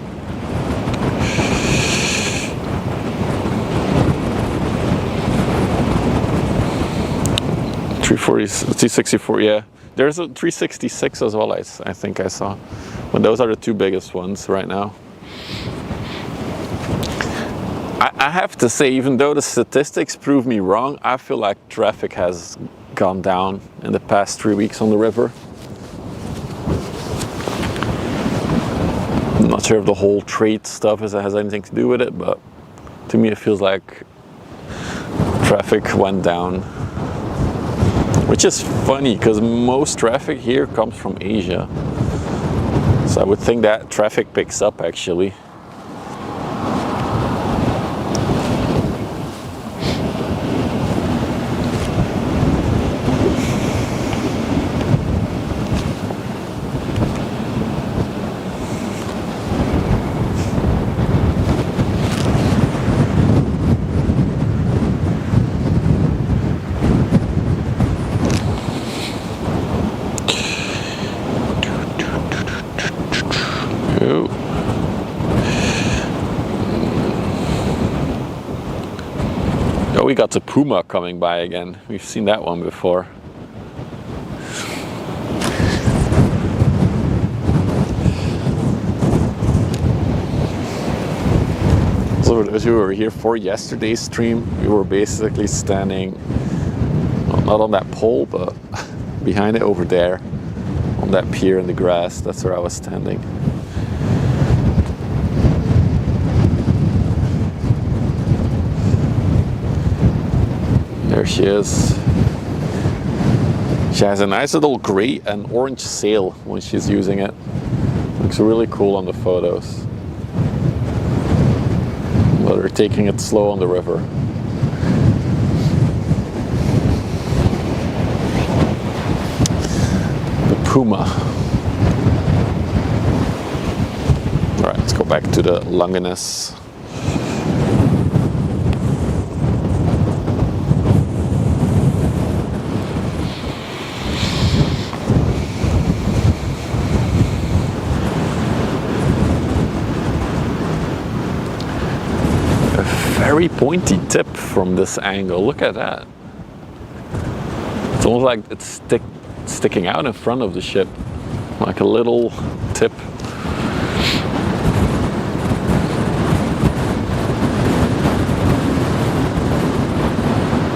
$364, yeah. There's a 366 as well, I think I saw. But those are the 2 biggest ones right now. I have to say, even though the statistics prove me wrong, I feel like traffic has gone down in the past 3 weeks on the river. sure if the whole trade stuff has anything to do with it, but to me it feels like traffic went down. Which is funny because most traffic here comes from Asia. So I would think that traffic picks up actually. Oh, we got the Puma coming by again. We've seen that one before. So as we were here for yesterday's stream, we were basically standing, well, not on that pole, but behind it over there, on that pier in the grass. That's where I was standing. There she is. She has a nice little gray and orange sail when she's using it. Looks really cool on the photos. But they're taking it slow on the river. The Puma. Alright, let's go back to the Langenes. Very pointy tip from this angle. Look at that. It's almost like it's sticking out in front of the ship, like a little tip.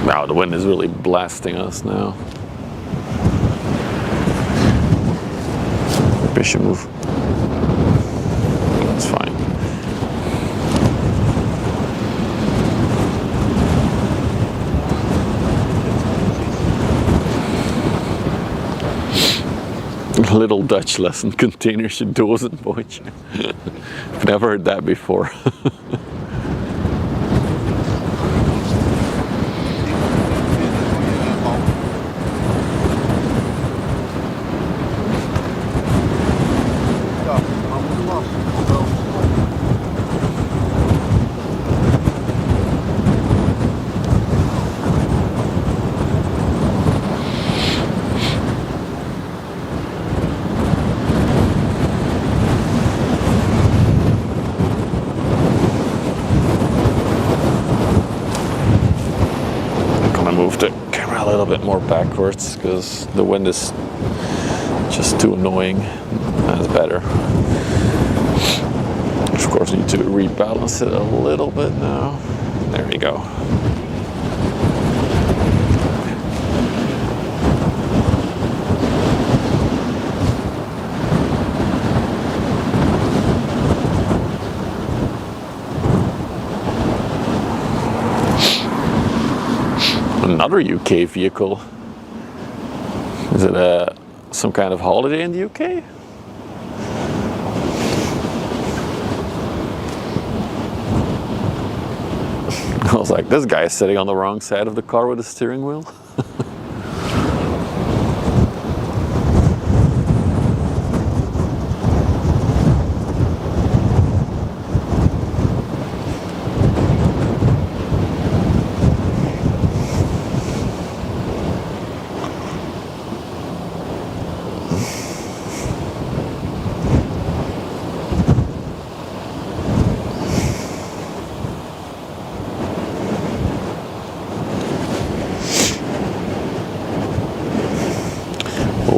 Wow, the wind is really blasting us now. Maybe I should move. That's fine. Little Dutch lesson, containersje dozenbootje. I've never heard that before. Move the camera a little bit more backwards because the wind is just too annoying. That's better. Of course, need to rebalance it a little bit now. There we go. Another UK vehicle. Is it some kind of holiday in the UK? I was like, this guy is sitting on the wrong side of the car with the steering wheel.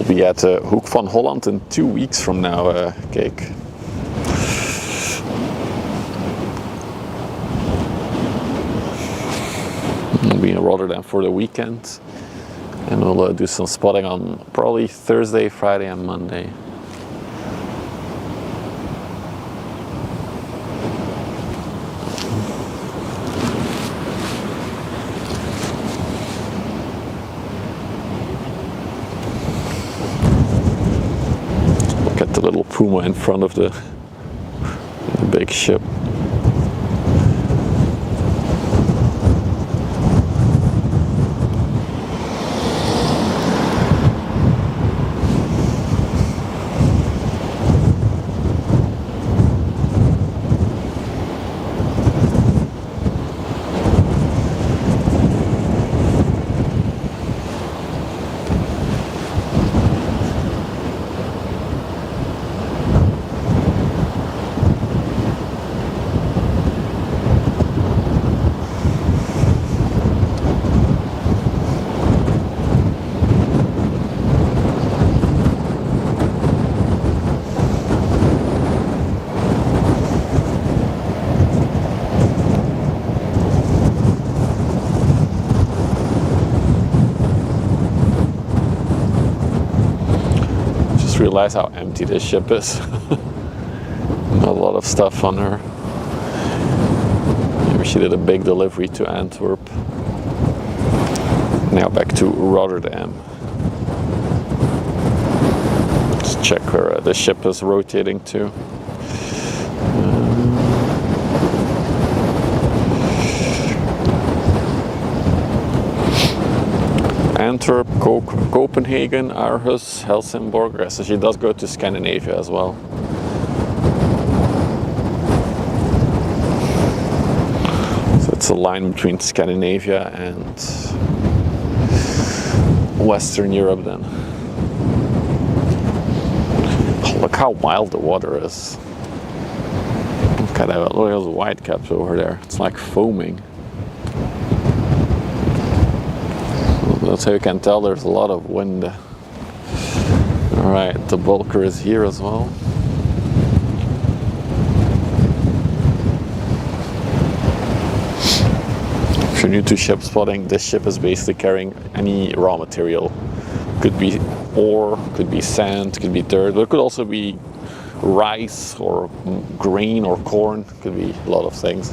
Be at Hoek van Holland in 2 weeks from now, Kijk. I'll be in Rotterdam for the weekend, and we'll do some spotting on probably Thursday, Friday, and Monday. Get the little Puma in front of the big ship. Realize how empty this ship is. Not a lot of stuff on her. Maybe she did a big delivery to Antwerp. Now back to Rotterdam. Let's check where the ship is rotating to. Antwerp, Copenhagen, Aarhus, Helsingborg. So she does go to Scandinavia as well. So it's a line between Scandinavia and Western Europe then. Oh, look how wild the water is. Look at that, look at those whitecaps over there. It's like foaming. That's how you can tell there's a lot of wind. Alright, the bulker is here as well. If you're new to ship spotting, this ship is basically carrying any raw material. Could be ore, could be sand, could be dirt, but it could also be rice or grain or corn. Could be a lot of things.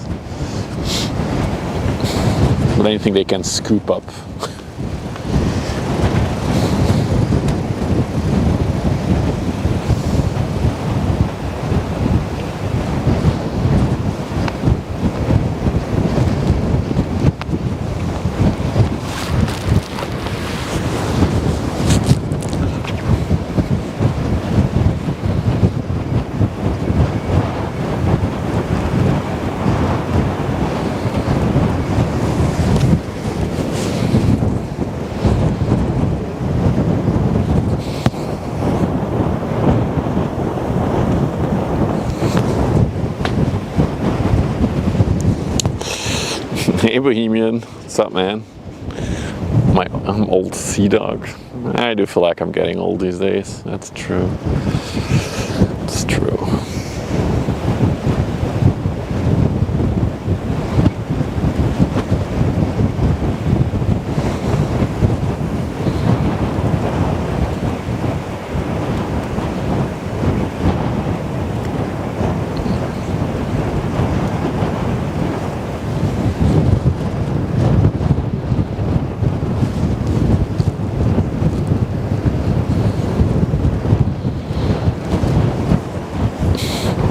But anything they can scoop up. Hey Bohemian, what's up man? I'm old sea dog. I do feel like I'm getting old these days, that's true. It's true.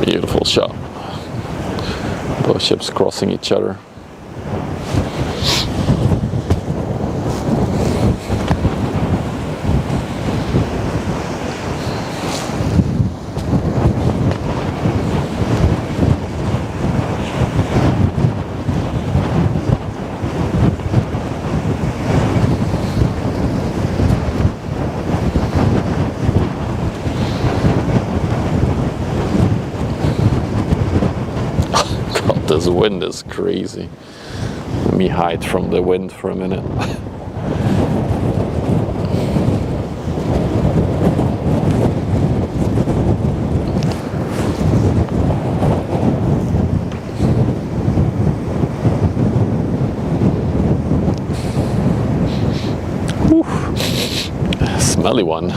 Beautiful shot. Both ships crossing each other. This wind is crazy. Let me hide from the wind for a minute. Whew. Smelly one.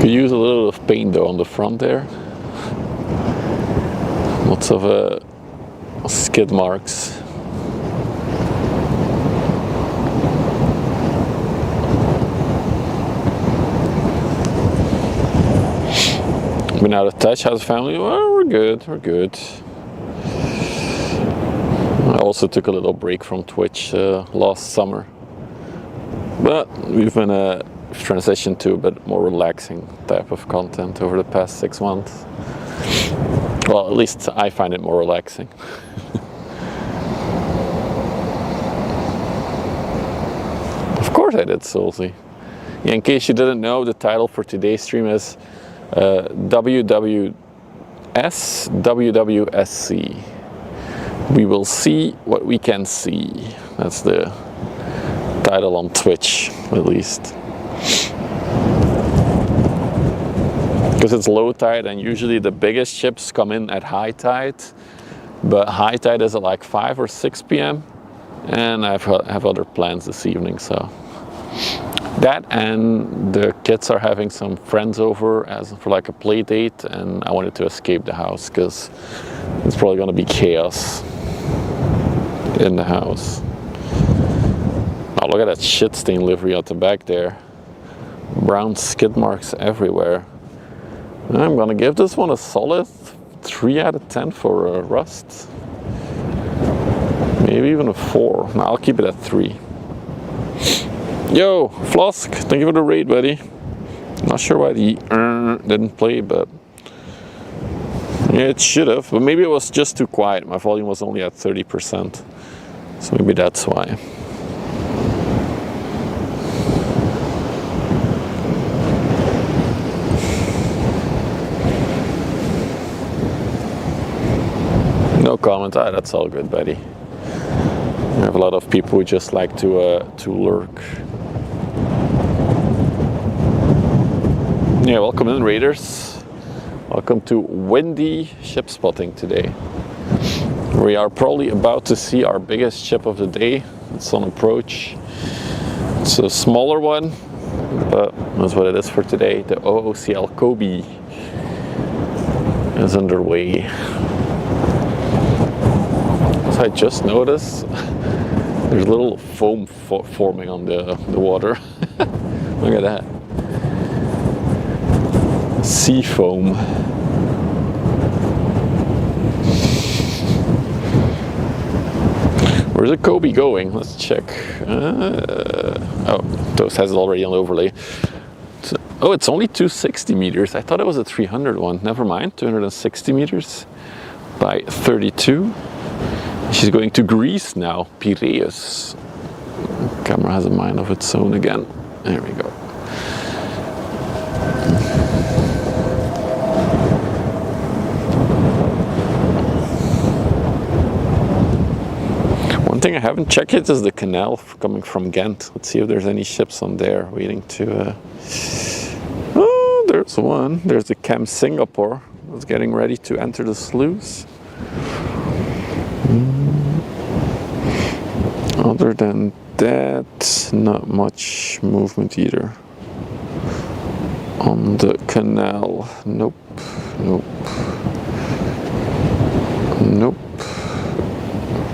Could use a little of paint though on the front there. Lots of skid marks. Been out of touch. How's the family? Well, we're good. We're good. I also took a little break from Twitch last summer, but we've been transitioned to a bit more relaxing type of content over the past 6 months. Well, at least I find it more relaxing. Of course I did, Soulsy. Yeah, in case you didn't know, the title for today's stream is WWS WWSC. We will see what we can see. That's the title on Twitch, at least. Because it's low tide, and usually the biggest ships come in at high tide, but high tide is at like 5 or 6 p.m. and I have other plans this evening, so that, and the kids are having some friends over for like a play date, and I wanted to escape the house because it's probably going to be chaos in the house. Oh, look at that shit stain livery at the back there. Brown skid marks everywhere. I'm gonna give this one a solid 3 out of 10 for rust. Maybe even a 4. No, I'll keep it at 3. Yo, Flosk, thank you for the raid, buddy. Not sure why the didn't play, but yeah, it should have. But maybe it was just too quiet. My volume was only at 30%, so maybe that's why. No comment. Ah, that's all good, buddy. I have a lot of people who just like to lurk. Yeah, welcome in, Raiders. Welcome to windy ship spotting today. We are probably about to see our biggest ship of the day. It's on approach. It's a smaller one, but that's what it is for today. The OOCL Kobe is underway. I just noticed there's a little foam forming on the water. Look at that. Sea foam. Where's the Kobe going? Let's check. Oh, Toast has it already on overlay. So, oh, it's only 260 meters. I thought it was a 300 one. Never mind, 260 meters by 32. She's going to Greece now, Piraeus. Camera has a mind of its own again. There we go. One thing I haven't checked yet is the canal coming from Ghent. Let's see if there's any ships on there waiting to... Oh, there's one. There's the Cam Singapore. It's getting ready to enter the sluice. Other than that, not much movement either. On the canal, nope, nope, nope,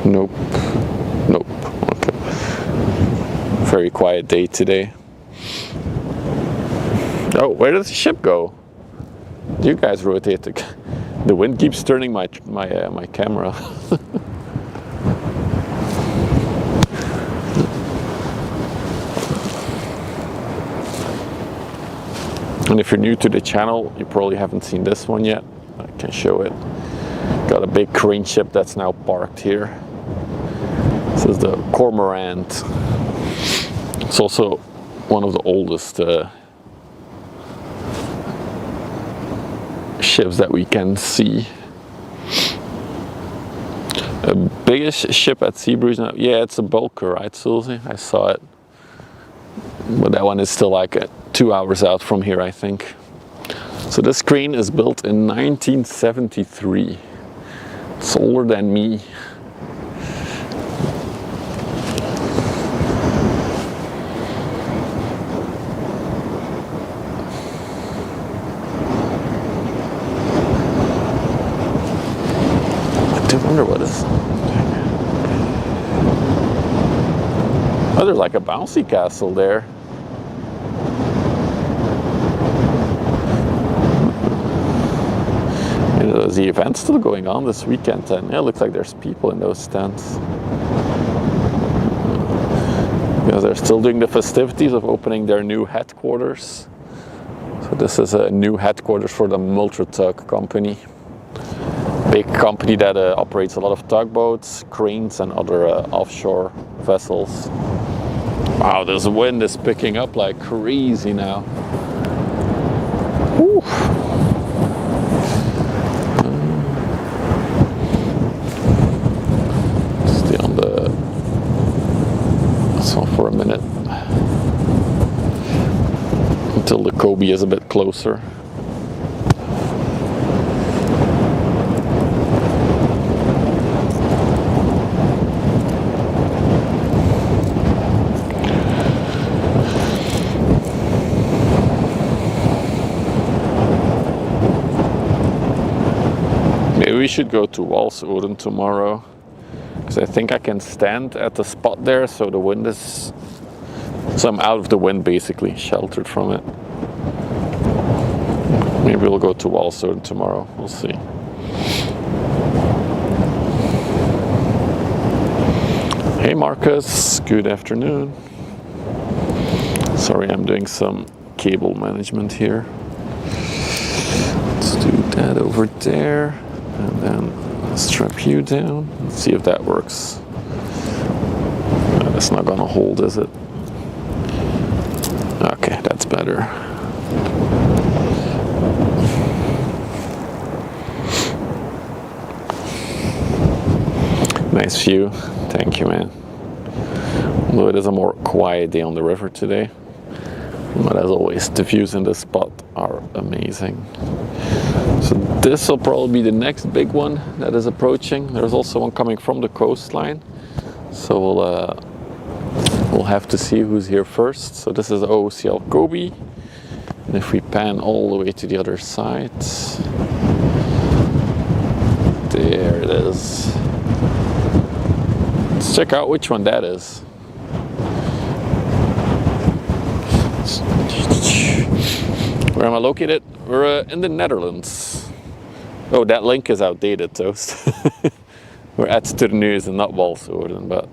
nope, nope. Okay. Very quiet day today. Oh, where does the ship go? You guys rotate the wind keeps turning my camera. And if you're new to the channel, you probably haven't seen this one yet. I can show it. Got a big crane ship that's now parked here. This is the Cormorant. It's also one of the oldest ships that we can see. A biggest ship at Seabreeze now. Yeah, it's a bulker, right, Susie? I saw it. But that one is still like 2 hours out from here, I think. So this crane is built in 1973. It's older than me. Oh, there's like a bouncy castle there. Is the event still going on this weekend? And yeah, it looks like there's people in those stands. Because they're still doing the festivities of opening their new headquarters. So this is a new headquarters for the Multitug company. Big company that operates a lot of tugboats, cranes and other offshore vessels. Wow, this wind is picking up like crazy now. Whew. Stay on this one for a minute until the Kobe is a bit closer. Maybe we should go to Westerschelde tomorrow, because I think I can stand at the spot there, so the wind is, so I'm out of the wind basically, sheltered from it. Maybe we'll go to Westerschelde tomorrow, we'll see. Hey Marcus, good afternoon. Sorry, I'm doing some cable management here. Let's do that over there. And then strap you down. Let's see if that works. It's not gonna hold, is it? Okay, that's better. Nice view. Thank you, man. Although it is a more quiet day on the river today. But as always, the views in this spot are amazing. So this will probably be the next big one that is approaching. There's also one coming from the coastline. So we'll have to see who's here first. So this is OOCL Kobe. And if we pan all the way to the other side, there it is. Let's check out which one that is. Where am I located? We're in the Netherlands. Oh, that link is outdated, Toast. We're at Terneuzen and not Westerschelde, but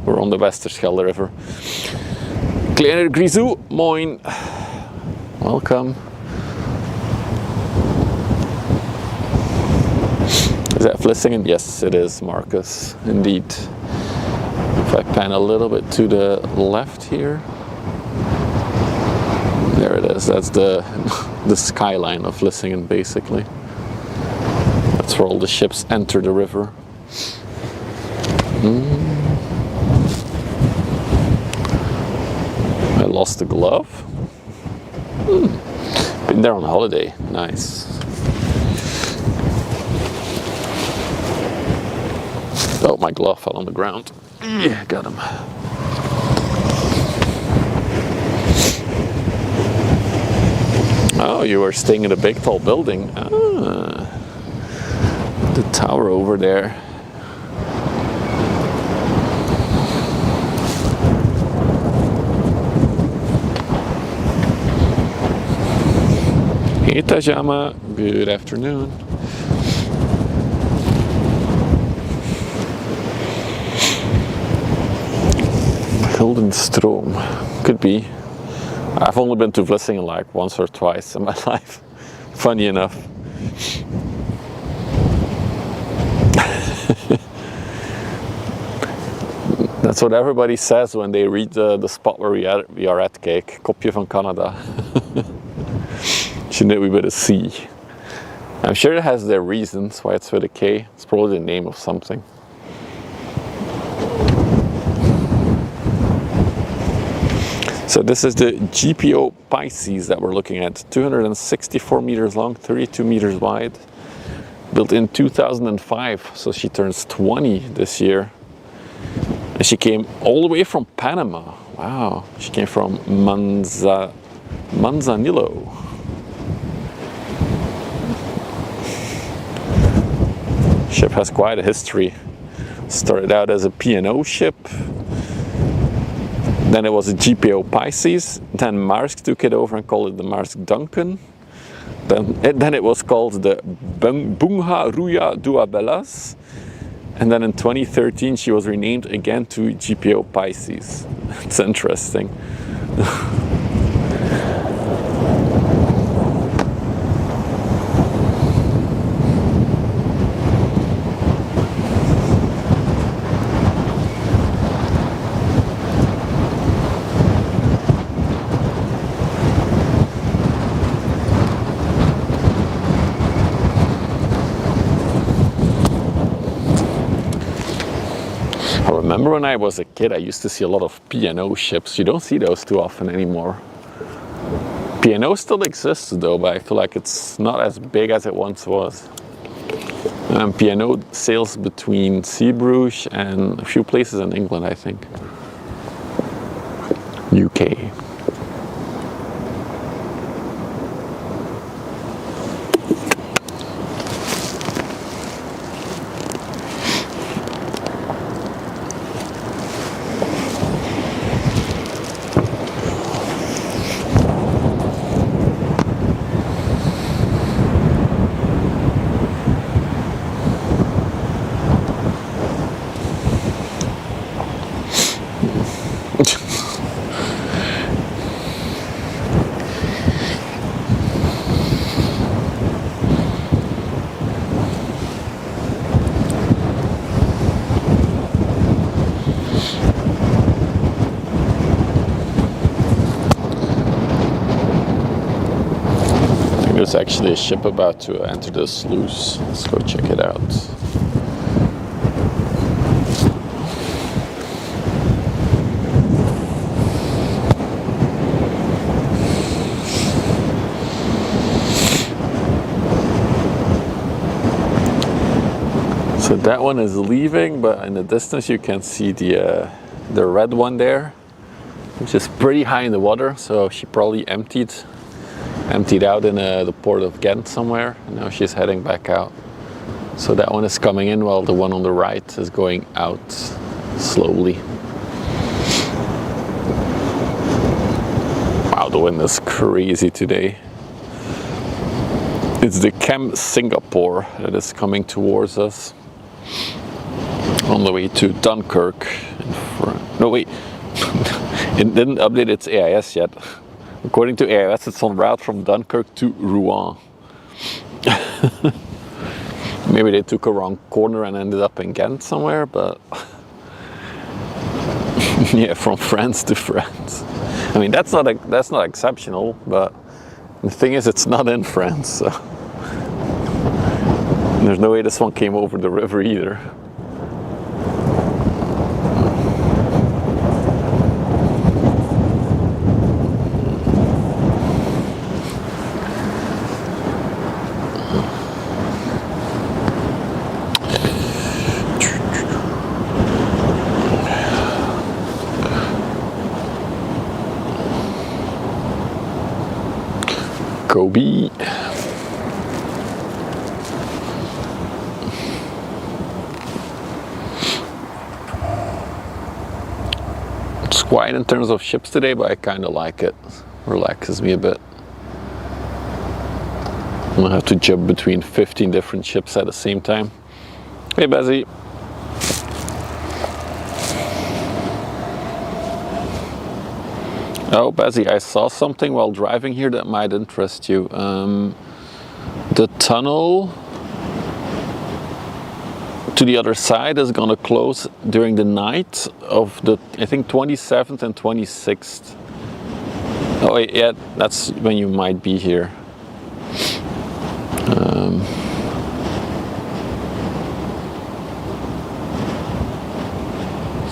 we're on the Westerschelde River. Kleiner Grisou, moin. Welcome. Is that Vlissingen? Yes, it is, Marcus. Indeed. If I pan a little bit to the left here. There it is. That's the skyline of Vlissingen, basically. That's where all the ships enter the river. I lost the glove. Been there on holiday. Nice. Oh, my glove fell on the ground. Yeah, got him. Oh, you were staying in a big tall building. Ah, the tower over there. Hey Tajama, good afternoon. Guldenstroom, could be. I've only been to Vlissingen like once or twice in my life, funny enough. That's what everybody says when they read the spot where we are at, Kijk, Kopje van Canada. Shouldn't we with a C? I'm sure it has their reasons why it's with a K. It's probably the name of something. So this is the GPO Pisces that we're looking at. 264 meters long, 32 meters wide. Built in 2005, so she turns 20 this year. And she came all the way from Panama. Wow, she came from Manzanillo. Ship has quite a history. Started out as a P&O ship. Then it was a GPO Pisces. Then Maersk took it over and called it the Maersk Duncan. Then it was called the Bunga Ruya Duabelas. And then in 2013 she was renamed again to GPO Pisces. It's interesting. Remember when I was a kid, I used to see a lot of P&O ships. You don't see those too often anymore. P&O still exists though, but I feel like it's not as big as it once was. P&O sails between Zeebrugge and a few places in England, I think. UK. There's actually a ship about to enter the sluice. Let's go check it out. So that one is leaving, but in the distance you can see the red one there, which is pretty high in the water. So she probably emptied out in the port of Ghent somewhere, and now she's heading back out. So that one is coming in while the one on the right is going out slowly. Wow, the wind is crazy today. It's the Chem Singapore that is coming towards us on the way to Dunkirk. No wait, it didn't update its AIS yet. According to AIS, it's en route from Dunkirk to Rouen. Maybe they took a wrong corner and ended up in Ghent somewhere, but yeah, from France to France. I mean, that's not exceptional, but the thing is, it's not in France, so there's no way this one came over the river either. Kobe. It's quiet in terms of ships today, but I kind of like it. Relaxes me a bit. I'm gonna have to jump between 15 different ships at the same time. Hey, Bezzy. Oh, Bezzy, I saw something while driving here that might interest you. The tunnel to the other side is going to close during the night of the, I think, 27th and 26th. Oh, yeah, that's when you might be here.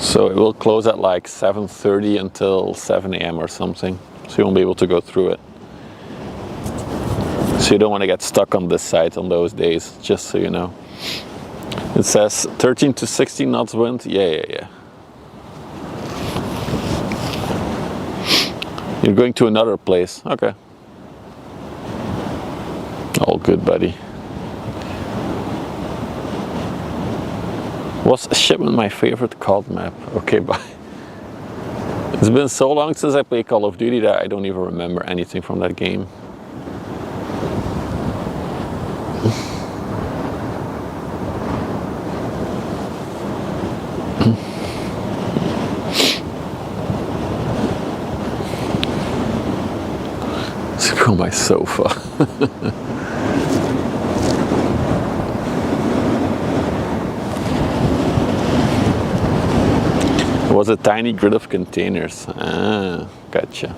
So it will close at like 7:30 until 7 a.m. or something. So you won't be able to go through it. So you don't want to get stuck on this side on those days, just so you know. It says 13 to 16 knots wind. Yeah. You're going to another place. Okay. All good, buddy. Was shipment my favorite cod map? Okay, bye. It's been so long since I played Call of Duty that I don't even remember anything from that game. Sleep on my sofa. It was a tiny grid of containers. Ah, gotcha.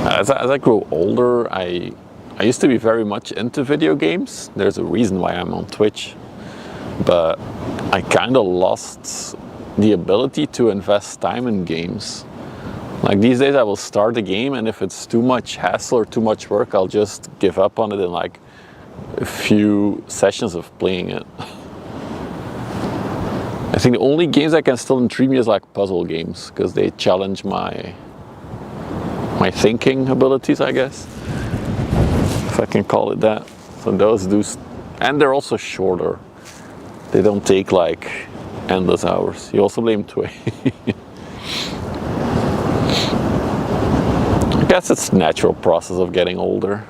As I grow older, I used to be very much into video games. There's a reason why I'm on Twitch. But I kind of lost the ability to invest time in games. Like these days I will start a game, and if it's too much hassle or too much work, I'll just give up on it in like a few sessions of playing it. I think the only games that can still intrigue me is like puzzle games, because they challenge my thinking abilities, I guess, if I can call it that. So those do, and they're also shorter. They don't take like endless hours. You also blame Tway. I guess it's a natural process of getting older.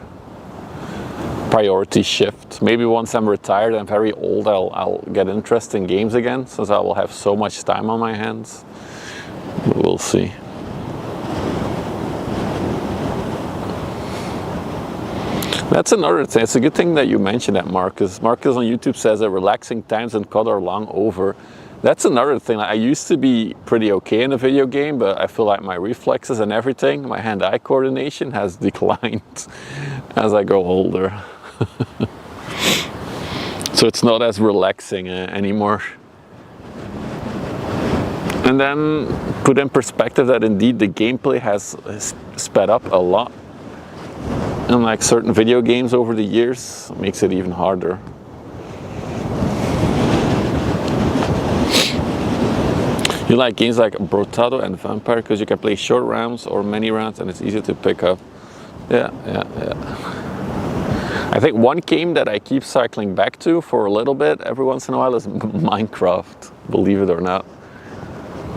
Priority shift. Maybe once I'm retired and very old, I'll get interested in games again, since I will have so much time on my hands. But we'll see. That's another thing. It's a good thing that you mentioned that, Marcus. Marcus on YouTube says that relaxing times and COD are long over. That's another thing. I used to be pretty okay in a video game, but I feel like my reflexes and everything, my hand-eye coordination has declined as I grow older. So it's not as relaxing anymore. And then put in perspective that indeed the gameplay has sped up a lot. And like certain video games over the years, it makes it even harder. You like games like Brotado and Vampire because you can play short rounds or many rounds and it's easy to pick up. Yeah. I think one game that I keep cycling back to for a little bit every once in a while is Minecraft, believe it or not.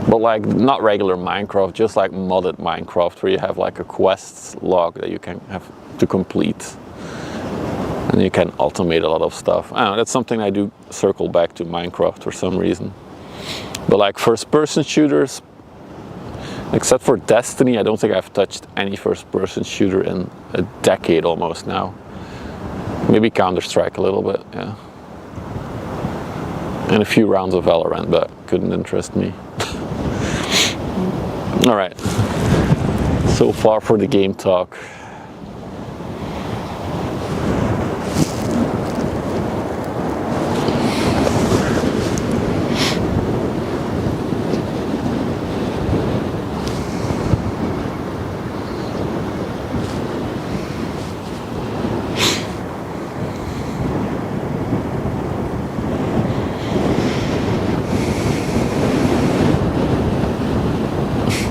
But like not regular Minecraft, just like modded Minecraft where you have like a quest log that you can have to complete. And you can automate a lot of stuff. I don't know, that's something I do circle back to Minecraft for some reason. But like first-person shooters, except for Destiny, I don't think I've touched any first-person shooter in a decade almost now. Maybe Counter-Strike a little bit, yeah. And a few rounds of Valorant, but couldn't interest me. All right, so far for the game talk.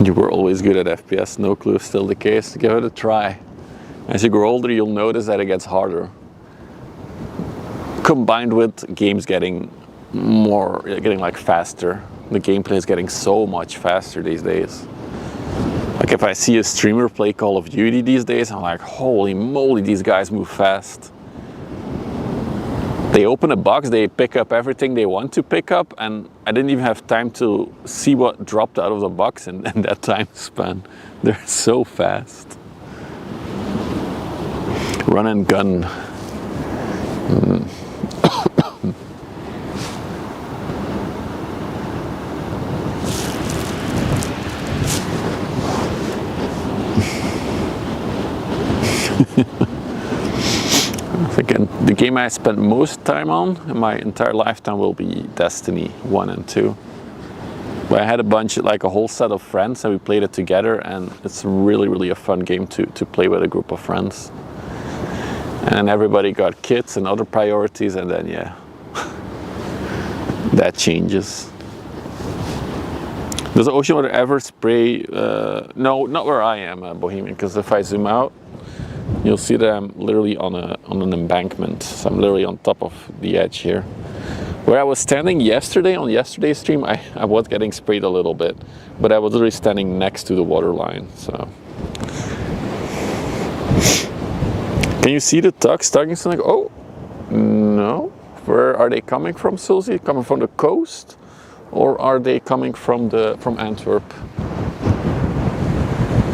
You were always good at FPS, no clue if still the case. Give it a try. As you grow older, you'll notice that it gets harder. Combined with games getting like faster. The gameplay is getting so much faster these days. Like if I see a streamer play Call of Duty these days, I'm like, holy moly, these guys move fast. They open a box, they pick up everything they want to pick up, and I didn't even have time to see what dropped out of the box in that time span. They're so fast. Run and gun. Again, the game I spent most time on in my entire lifetime will be Destiny 1 and 2. But I had like a whole set of friends and we played it together, and it's really a fun game to play with a group of friends. And everybody got kids and other priorities, and then yeah, that changes. Does the ocean water ever spray? No, not where I am, Bohemian, because if I zoom out, you'll see that I'm literally on an embankment. So I'm literally on top of the edge here. Where I was standing yesterday, on yesterday's stream, I was getting sprayed a little bit, but I was literally standing next to the water line, so. Can you see the tugs tugging something? Oh, no. Where are they coming from, Susie? Coming from the coast? Or are they coming from Antwerp?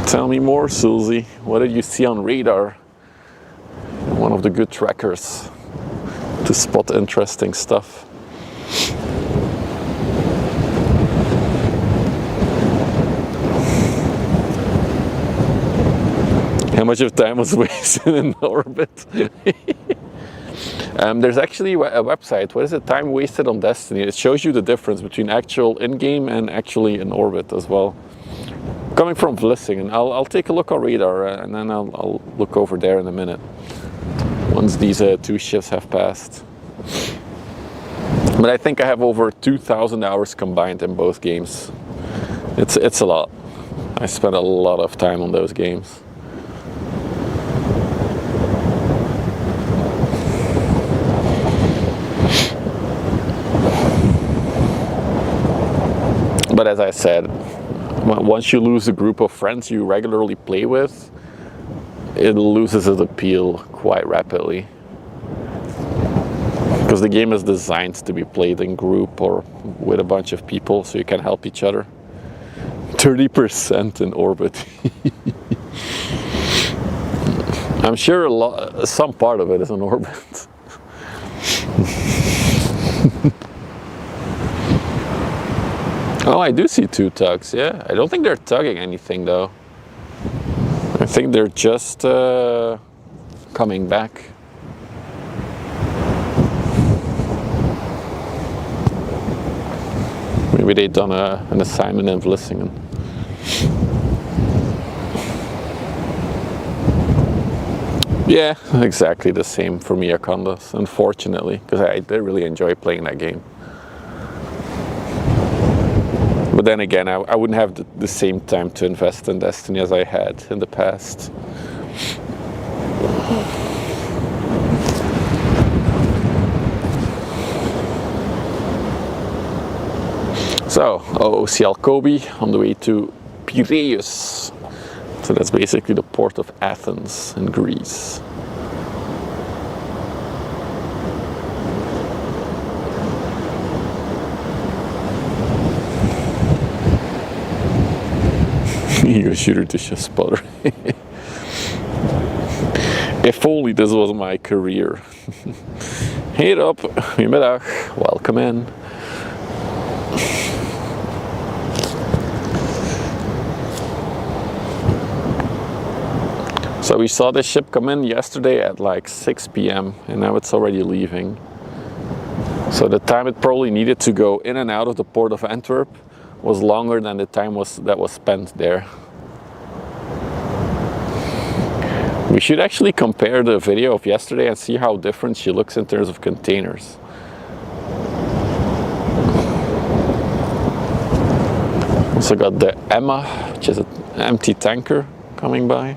Tell me more, Susie. What did you see on radar? One of the good trackers to spot interesting stuff. How much of time was wasted in orbit? There's actually a website. What is it? Time wasted on Destiny. It shows you the difference between actual in-game and actually in orbit as well. Coming from Vlissingen, I'll take a look on radar and then I'll look over there in a minute. Once these 2 shifts have passed. But I think I have over 2,000 hours combined in both games. It's a lot. I spent a lot of time on those games. But as I said, once you lose a group of friends you regularly play with, it loses its appeal quite rapidly. Because the game is designed to be played in group or with a bunch of people so you can help each other. 30% in orbit. I'm sure some part of it is in orbit. Oh, I do see 2 tugs, yeah. I don't think they're tugging anything though. I think they're just coming back. Maybe they've done an assignment in Vlissingen. Yeah, exactly the same for me, Akondas, unfortunately, because I did really enjoy playing that game. But then again, I wouldn't have the same time to invest in Destiny as I had in the past. So, OCL Kobe on the way to Piraeus. So that's basically the port of Athens in Greece. Ego shooter to just spotter. If only this was my career. Hey up, goedemiddag, welcome in. So we saw this ship come in yesterday at like 6 p.m. and now it's already leaving. So the time it probably needed to go in and out of the port of Antwerp was longer than the time that was spent there. We should actually compare the video of yesterday and see how different she looks in terms of containers. Also got the Emma, which is an empty tanker coming by.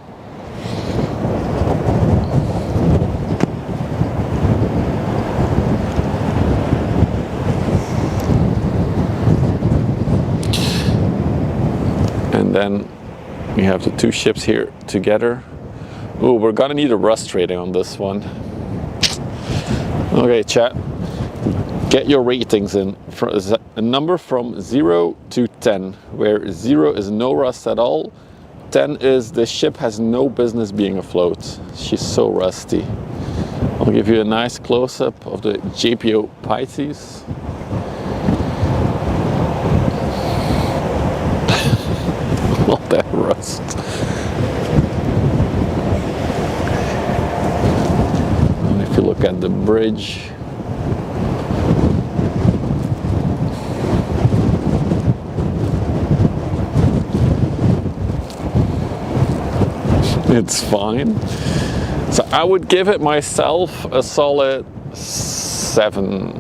And then we have the 2 ships here together. Oh, we're gonna need a rust rating on this one. Okay, chat. Get your ratings in. A number from 0 to 10, where 0 is no rust at all, 10 is the ship has no business being afloat. She's so rusty. I'll give you a nice close-up of the JPO Pisces. All that rust. And if you look at the bridge, it's fine. So I would give it myself a solid 7.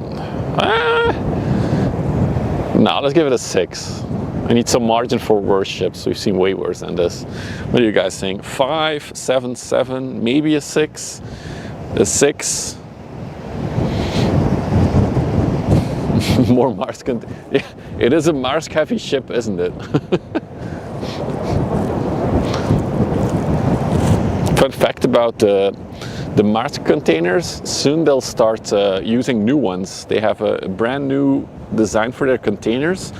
No, let's give it a 6. I need some margin for worse ships. We've seen way worse than this. What are you guys saying? 5, 7, 7, maybe a 6, a 6. More Maersk. Yeah, it is a Maersk heavy ship, isn't it? Fun fact about the Maersk containers, soon they'll start using new ones. They have a brand new design for their containers,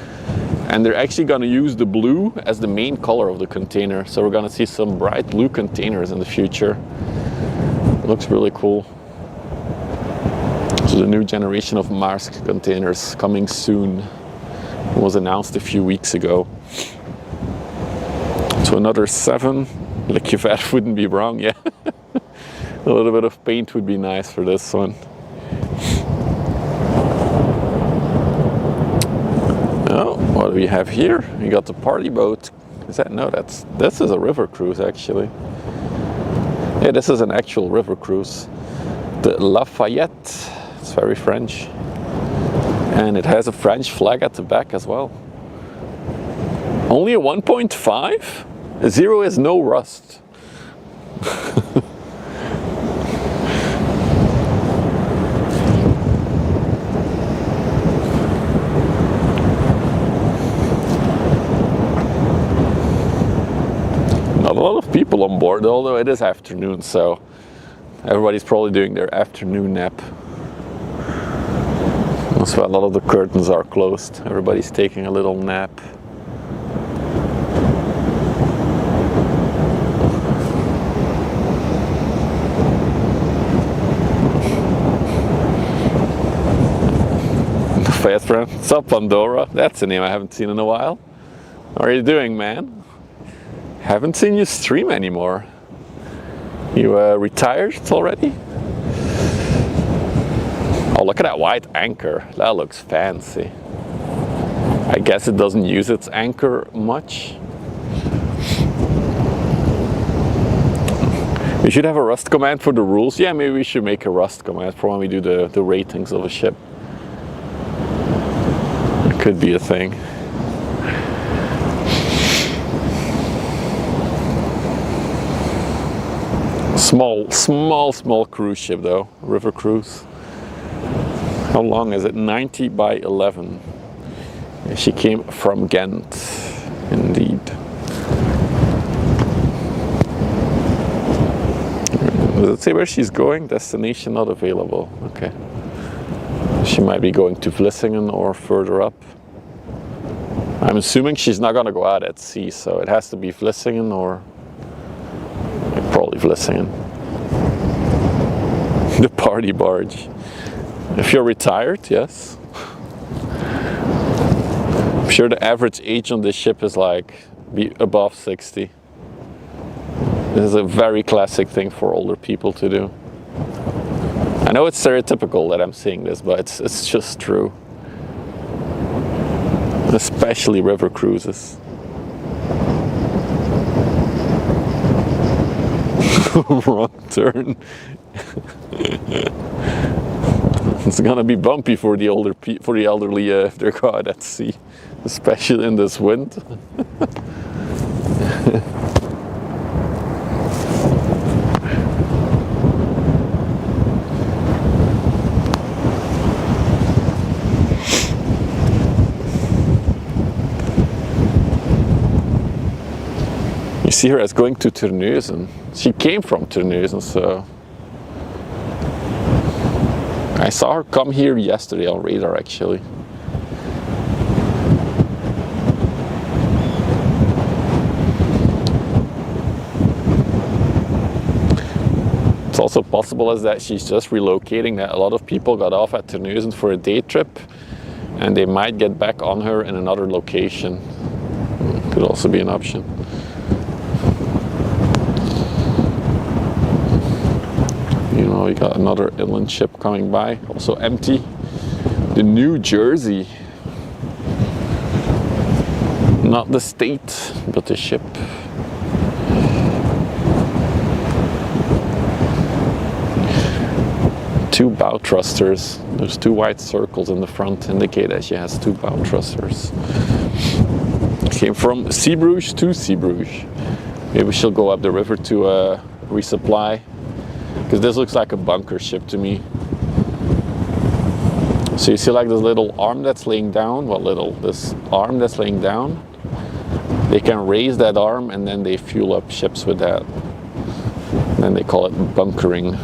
and they're actually going to use the blue as the main color of the container. So we're going to see some bright blue containers in the future. It looks really cool. So the new generation of Maersk containers coming soon. It was announced a few weeks ago. So another 7. Le Cuvette wouldn't be wrong, yeah. A little bit of paint would be nice for this one. Oh, what do we have here? We got the party boat. Is that, no, this is a river cruise actually. Yeah, this is an actual river cruise. The Lafayette, it's very French. And it has a French flag at the back as well. Only a 1.5? 0 is no rust. Not a lot of people on board, although it is afternoon, so everybody's probably doing their afternoon nap. So a lot of the curtains are closed. Everybody's taking a little nap. Fast friend. What's up, Pandora? That's a name I haven't seen in a while. How are you doing, man? Haven't seen you stream anymore. You retired already? Oh, look at that white anchor. That looks fancy. I guess it doesn't use its anchor much. We should have a rust command for the rules. Yeah, maybe we should make a rust command for when we do the ratings of a ship. It could be a thing. Small cruise ship though, river cruise. How long is it? 90 by 11. She came from Ghent, indeed. Does it say where she's going? Destination not available. Okay. She might be going to Vlissingen or further up. I'm assuming she's not going to go out at sea, so it has to be Vlissingen or probably Vlissingen. The party barge. If you're retired, yes. I'm sure the average age on this ship is like above 60. This is a very classic thing for older people to do. I know it's stereotypical that I'm saying this, but it's just true. Especially river cruises. Wrong turn. It's gonna be bumpy for the elderly if they're caught at sea, especially in this wind. You see her as going to Terneuzen. She came from Terneuzen, so I saw her come here yesterday on radar actually. It's also possible as that she's just relocating, that a lot of people got off at Terneuzen for a day trip and they might get back on her in another location. Could also be an option. You know, we got another inland ship coming by, also empty. The New Jersey. Not the state, but the ship. Two bow thrusters. There's two white circles in the front indicate that she has two bow thrusters. Came from Zeebrugge to Zeebrugge. Maybe she'll go up the river to resupply, because this looks like a bunker ship to me. So you see like this little arm that's laying down, this arm that's laying down. They can raise that arm and then they fuel up ships with that. And they call it bunkering.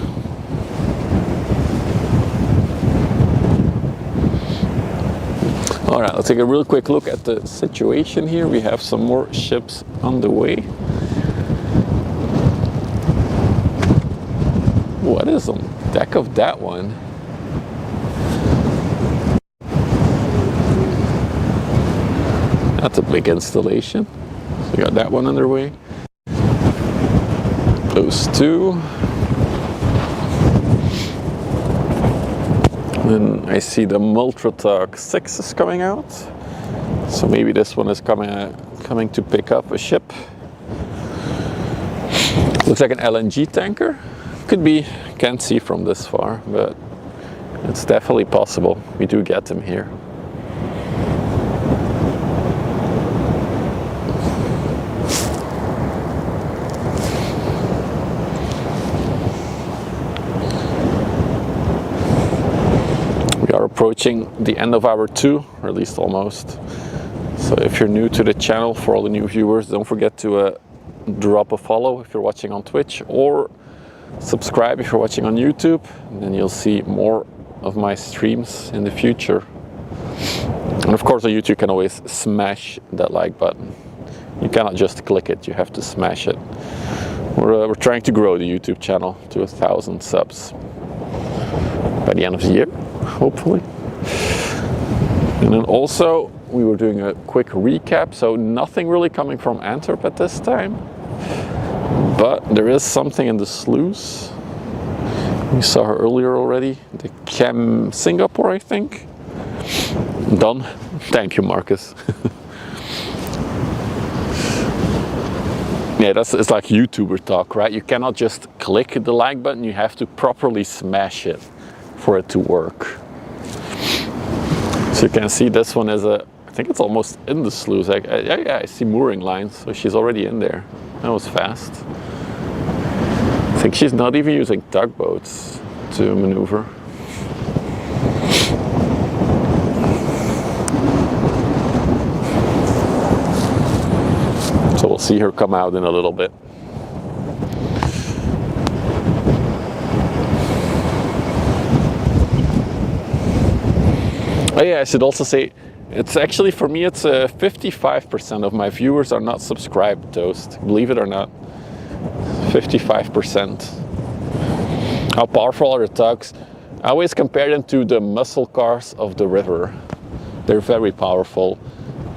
All right, let's take a real quick look at the situation here. We have some more ships on the way. What is on deck of that one? That's a big installation. So we got that one underway. Those two. Then I see the Multratag 6 is coming out. So maybe this one is coming to pick up a ship. Looks like an LNG tanker. Could be, can't see from this far, but it's definitely possible. We do get them here. Approaching the end of hour 2, or at least almost. So if you're new to the channel, for all the new viewers, don't forget to drop a follow if you're watching on Twitch, or subscribe if you're watching on YouTube, and then you'll see more of my streams in the future. And of course on YouTube you can always smash that like button. You cannot just click it, you have to smash it. We're trying to grow the YouTube channel to 1,000 subs by the end of the year, hopefully. And then also we were doing a quick recap, so nothing really coming from Antwerp at this time, but there is something in the sluice. We saw her earlier already, the Chem Singapore, I think. Done. Thank you, Marcus. Yeah, it's like YouTuber talk, right? You cannot just click the like button, you have to properly smash it for it to work. So you can see this one is I think it's almost in the sluice. Yeah, I see mooring lines, so she's already in there. That was fast. I think she's not even using tugboats to maneuver. So we'll see her come out in a little bit. Oh yeah, I should also say, it's actually, for me, it's 55% of my viewers are not subscribed, Toast. Believe it or not. 55%. How powerful are the tugs? I always compare them to the muscle cars of the river. They're very powerful.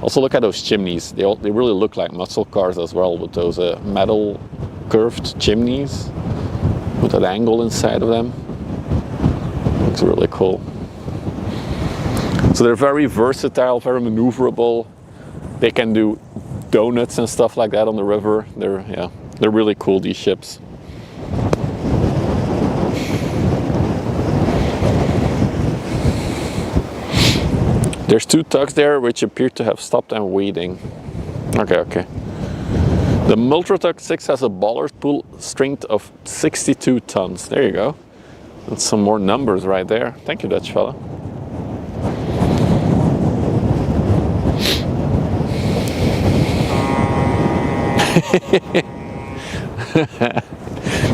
Also look at those chimneys. They really look like muscle cars as well, with those metal curved chimneys with that angle inside of them. Looks really cool. So they're very versatile, very maneuverable. They can do donuts and stuff like that on the river. They're really cool, these ships. There's two tugs there which appear to have stopped and waiting. Okay. The Multratag 6 has a bollard pull strength of 62 tons. There you go. That's some more numbers right there. Thank you, Dutch fella.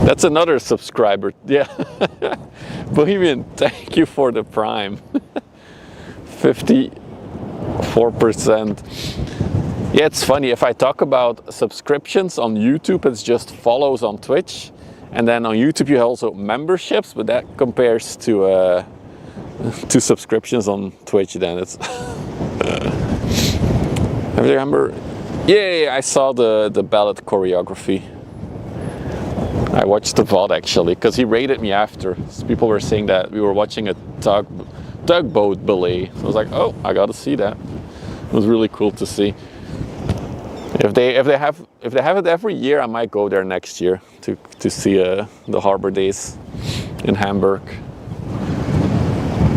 That's another subscriber. Yeah. Bohemian, thank you for the prime. 54%. Yeah, it's funny, if I talk about subscriptions on YouTube, it's just follows on Twitch, and then on YouTube you have also memberships, but that compares to subscriptions on Twitch. Then it's I remember. Yeah, I saw the ballet choreography. I watched the VOD actually, because he rated me after. So people were saying that we were watching a tugboat ballet. So I was like, oh, I gotta see that. It was really cool to see. If they have it every year, I might go there next year to see the Harbor Days in Hamburg.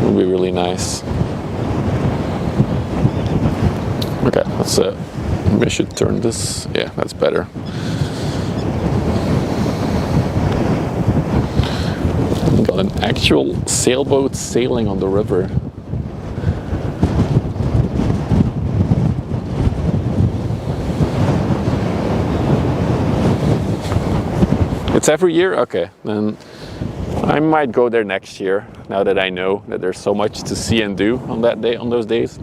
It would be really nice. Okay, let's Maybe I should turn this. Yeah, that's better. We've got an actual sailboat sailing on the river. It's every year? Okay, then I might go there next year, now that I know that there's so much to see and do on that day, on those days.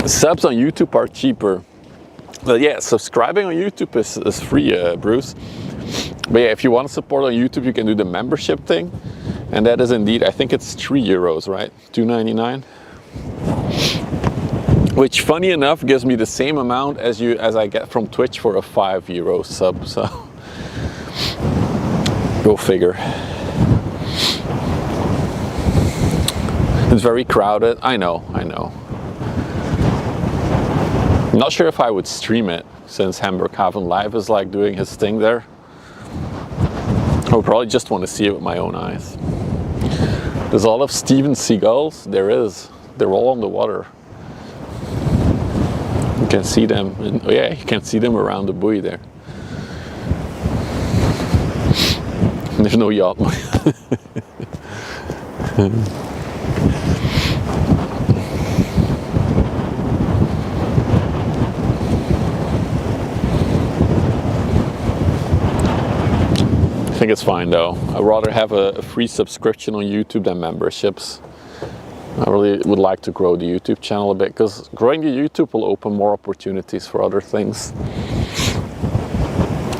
Subs on YouTube are cheaper. But yeah, subscribing on YouTube is free, Bruce. But yeah, if you want to support on YouTube, you can do the membership thing. And that is indeed, I think it's €3, right? $2.99. Which, funny enough, gives me the same amount as I get from Twitch for a €5 sub. So, go figure. It's very crowded. I know. I'm not sure if I would stream it, since Hamburg Haven Live is like doing his thing there. I would probably just want to see it with my own eyes. There's a lot of Steven Seagulls. There is. They're all on the water. You can see them. Oh yeah, you can see them around the buoy there. There's no yacht. I think it's fine though. I'd rather have a free subscription on YouTube than memberships. I really would like to grow the YouTube channel a bit, because growing the YouTube will open more opportunities for other things.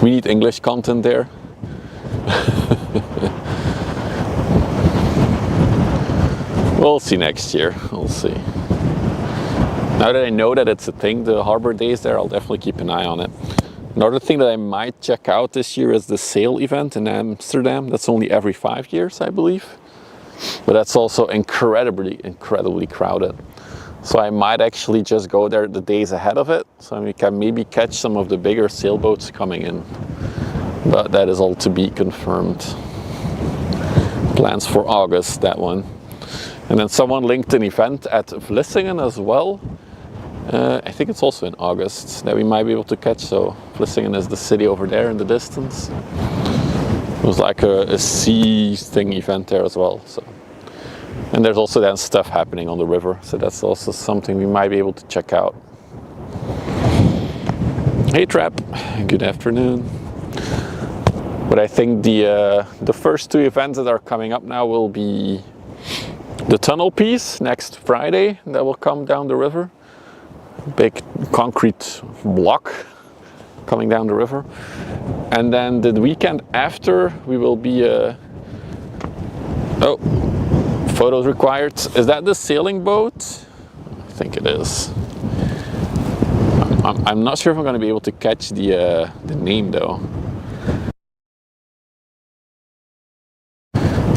We need English content there. We'll see next year, we'll see. Now that I know that it's a thing, the harbor days there, I'll definitely keep an eye on it. Another thing that I might check out this year is the sail event in Amsterdam. That's only every 5 years, I believe. But that's also incredibly crowded. So I might actually just go there the days ahead of it, so we can maybe catch some of the bigger sailboats coming in. But that is all to be confirmed. Plans for August, that one. And then someone linked an event at Vlissingen as well. I think it's also in August that we might be able to catch. So Vlissingen is the city over there in the distance. It was like a sea thing event there as well. So, and there's also then stuff happening on the river. So that's also something we might be able to check out. Hey Trap, good afternoon. But I think the first two events that are coming up now will be the tunnel piece next Friday that will come down the river. Big concrete block coming down the river. And then the weekend after we will be oh, photos required. Is that the sailing boat? I think it is. I'm not sure if I'm going to be able to catch the name though.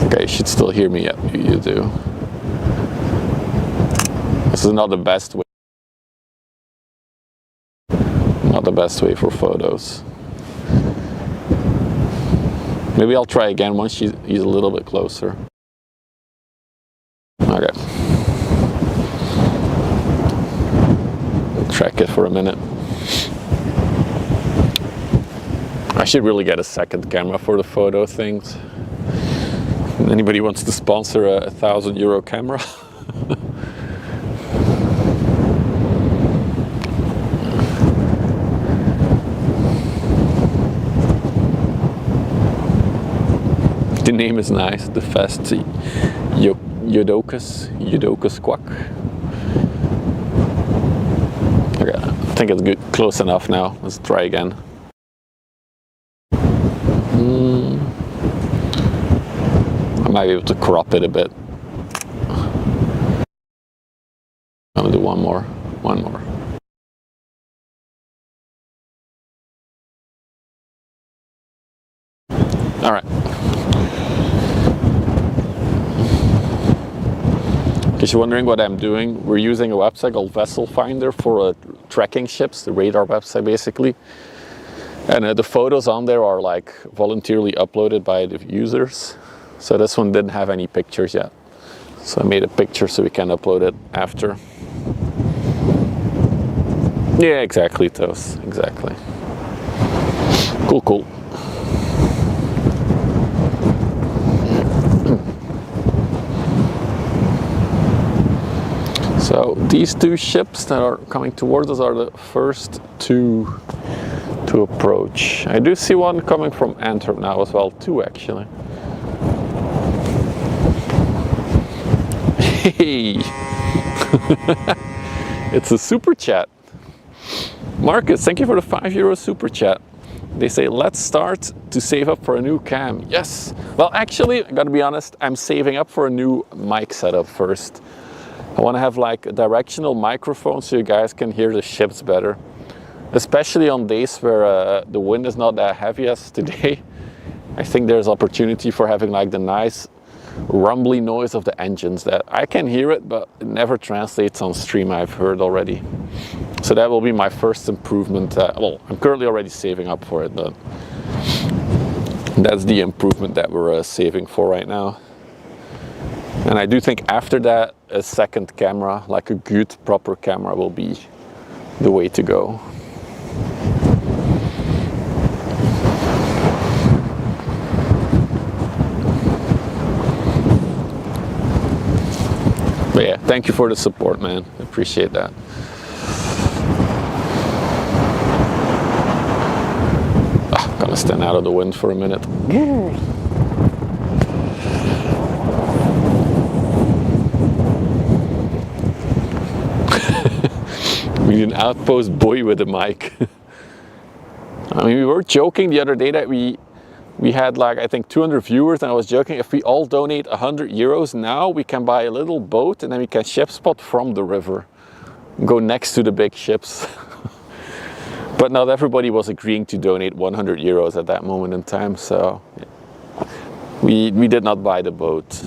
Okay, you should still hear me. Yeah, you do. This is not the best way. Not the best way for photos. Maybe I'll try again once he's a little bit closer. Okay. Track it for a minute. I should really get a second camera for the photo things. Anybody wants to sponsor a €1,000 camera? The name is nice, the fast Jodocus Quack. Okay, I think it's good, close enough now. Let's try again. I might be able to crop it a bit. I'll do one more. All right. In case you're wondering what I'm doing, we're using a website called Vessel Finder for tracking ships, the radar website basically. And the photos on there are like voluntarily uploaded by the users. So this one didn't have any pictures yet. So I made a picture so we can upload it after. Yeah, exactly, Toast. Exactly. Cool, cool. So these two ships that are coming towards us are the first two to approach. I do see one coming from Antwerp now as well, two actually. Hey! It's a super chat. Marcus, thank you for the €5 super chat. They say, let's start to save up for a new cam. Yes. Well, actually, I gotta be honest, I'm saving up for a new mic setup first. I want to have like a directional microphone so you guys can hear the ships better. Especially on days where the wind is not that heavy as today. I think there's opportunity for having like the nice rumbly noise of the engines that I can hear it, but it never translates on stream, I've heard already. So that will be my first improvement. Well, I'm currently already saving up for it, but that's the improvement that we're saving for right now. And I do think after that, a second camera, like a good proper camera, will be the way to go. But yeah, thank you for the support, man. I appreciate that. Gonna stand out of the wind for a minute. We need an outpost boy with a mic. I mean, we were joking the other day that we had like, I think 200 viewers, and I was joking, if we all donate €100 now, we can buy a little boat and then we can ship spot from the river. Go next to the big ships. But not everybody was agreeing to donate €100 at that moment in time, so we did not buy the boat.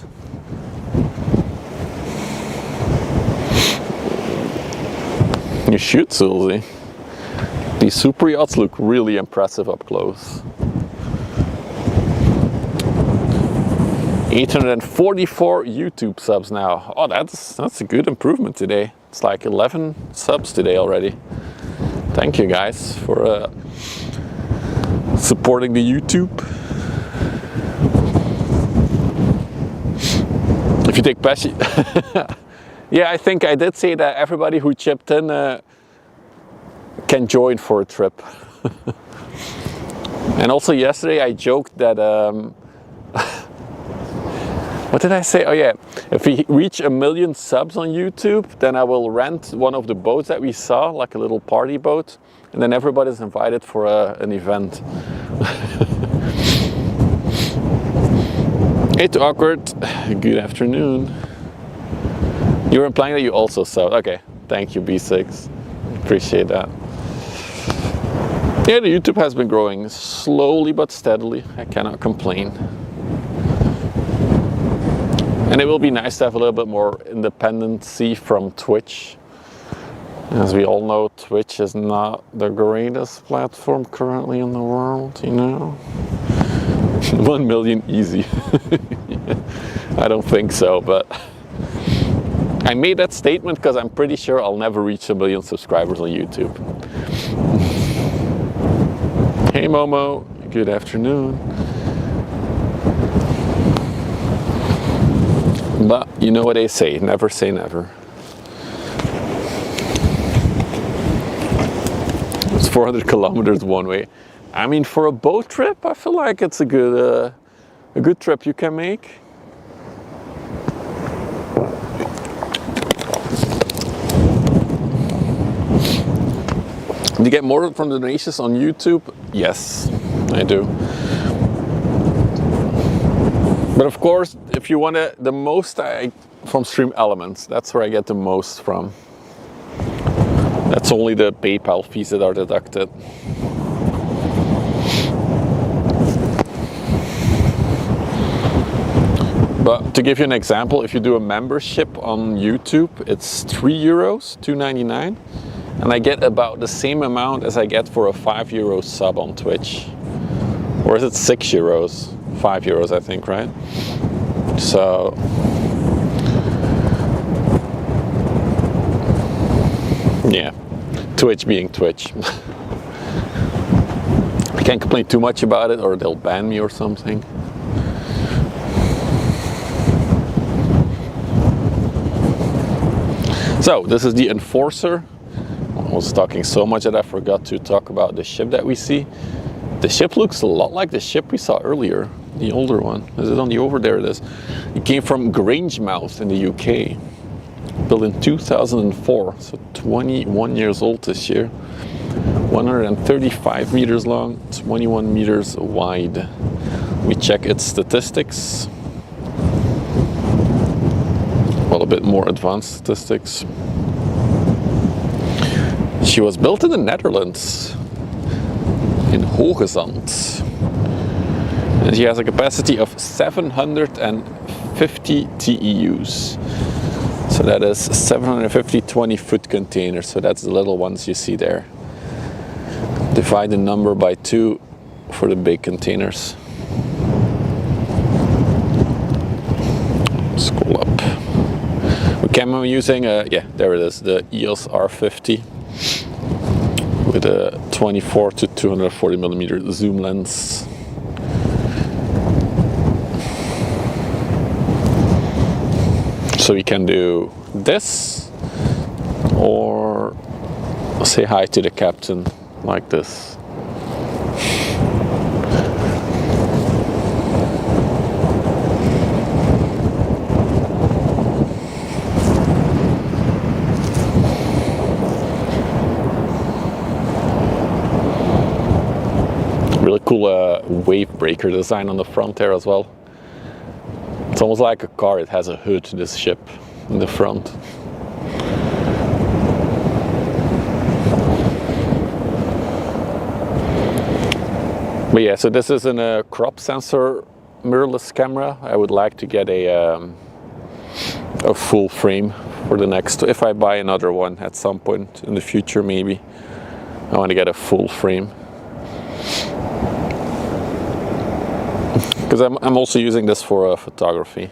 You should, Susie. These super yachts look really impressive up close. 844 YouTube subs now. Oh, that's a good improvement today. It's like 11 subs today already. Thank you guys for supporting the YouTube. If you take Pesci, yeah, I think I did say that everybody who chipped in can join for a trip. And also yesterday I joked that what did I say? Oh yeah, if we reach 1 million subs on YouTube, then I will rent one of the boats that we saw, like a little party boat, and then everybody's invited for an event. Hey to Awkward, good afternoon. You were implying that you also subbed. Okay, thank you B6, appreciate that. Yeah, the YouTube has been growing slowly but steadily, I cannot complain. And it will be nice to have a little bit more independency from Twitch. As we all know, Twitch is not the greatest platform currently in the world, you know? 1 million easy. I don't think so, but I made that statement because I'm pretty sure I'll never reach 1 million subscribers on YouTube. Hey Momo, good afternoon. But you know what they say, never say never. It's 400 kilometers one way. I mean, for a boat trip, I feel like it's a good trip you can make. Do you get more from the donations on YouTube? Yes, I do. But of course, if you want the most from Stream Elements, that's where I get the most from. That's only the PayPal fees that are deducted. But to give you an example, if you do a membership on YouTube, it's €3, $2.99, and I get about the same amount as I get for a €5 sub on Twitch. Or is it €6? €5, I think, right? So yeah, Twitch being Twitch. I can't complain too much about it or they'll ban me or something. So this is the Enforcer. I was talking so much that I forgot to talk about the ship that we see. The ship looks a lot like the ship we saw earlier, the older one. Is it on the over? There it is. It came from Grangemouth in the UK. Built in 2004, so 21 years old this year. 135 meters long, 21 meters wide. We check its statistics. Well, a bit more advanced statistics. She was built in the Netherlands, in Hoogezand. And she has a capacity of 750 TEUs. So that is 750 20-foot containers. So that's the little ones you see there. Divide the number by 2 for the big containers. Scroll up. The camera I'm using, yeah, there it is, the EOS R50 with a 24 to 240 millimeter zoom lens. So we can do this or say hi to the captain like this. Really cool wave breaker design on the front there as well. It's almost like a car. It has a hood, this ship, in the front. But yeah, so this is a crop sensor mirrorless camera. I would like to get a full frame for the next, if I buy another one at some point in the future maybe. I want to get a full frame. Because I'm also using this for photography.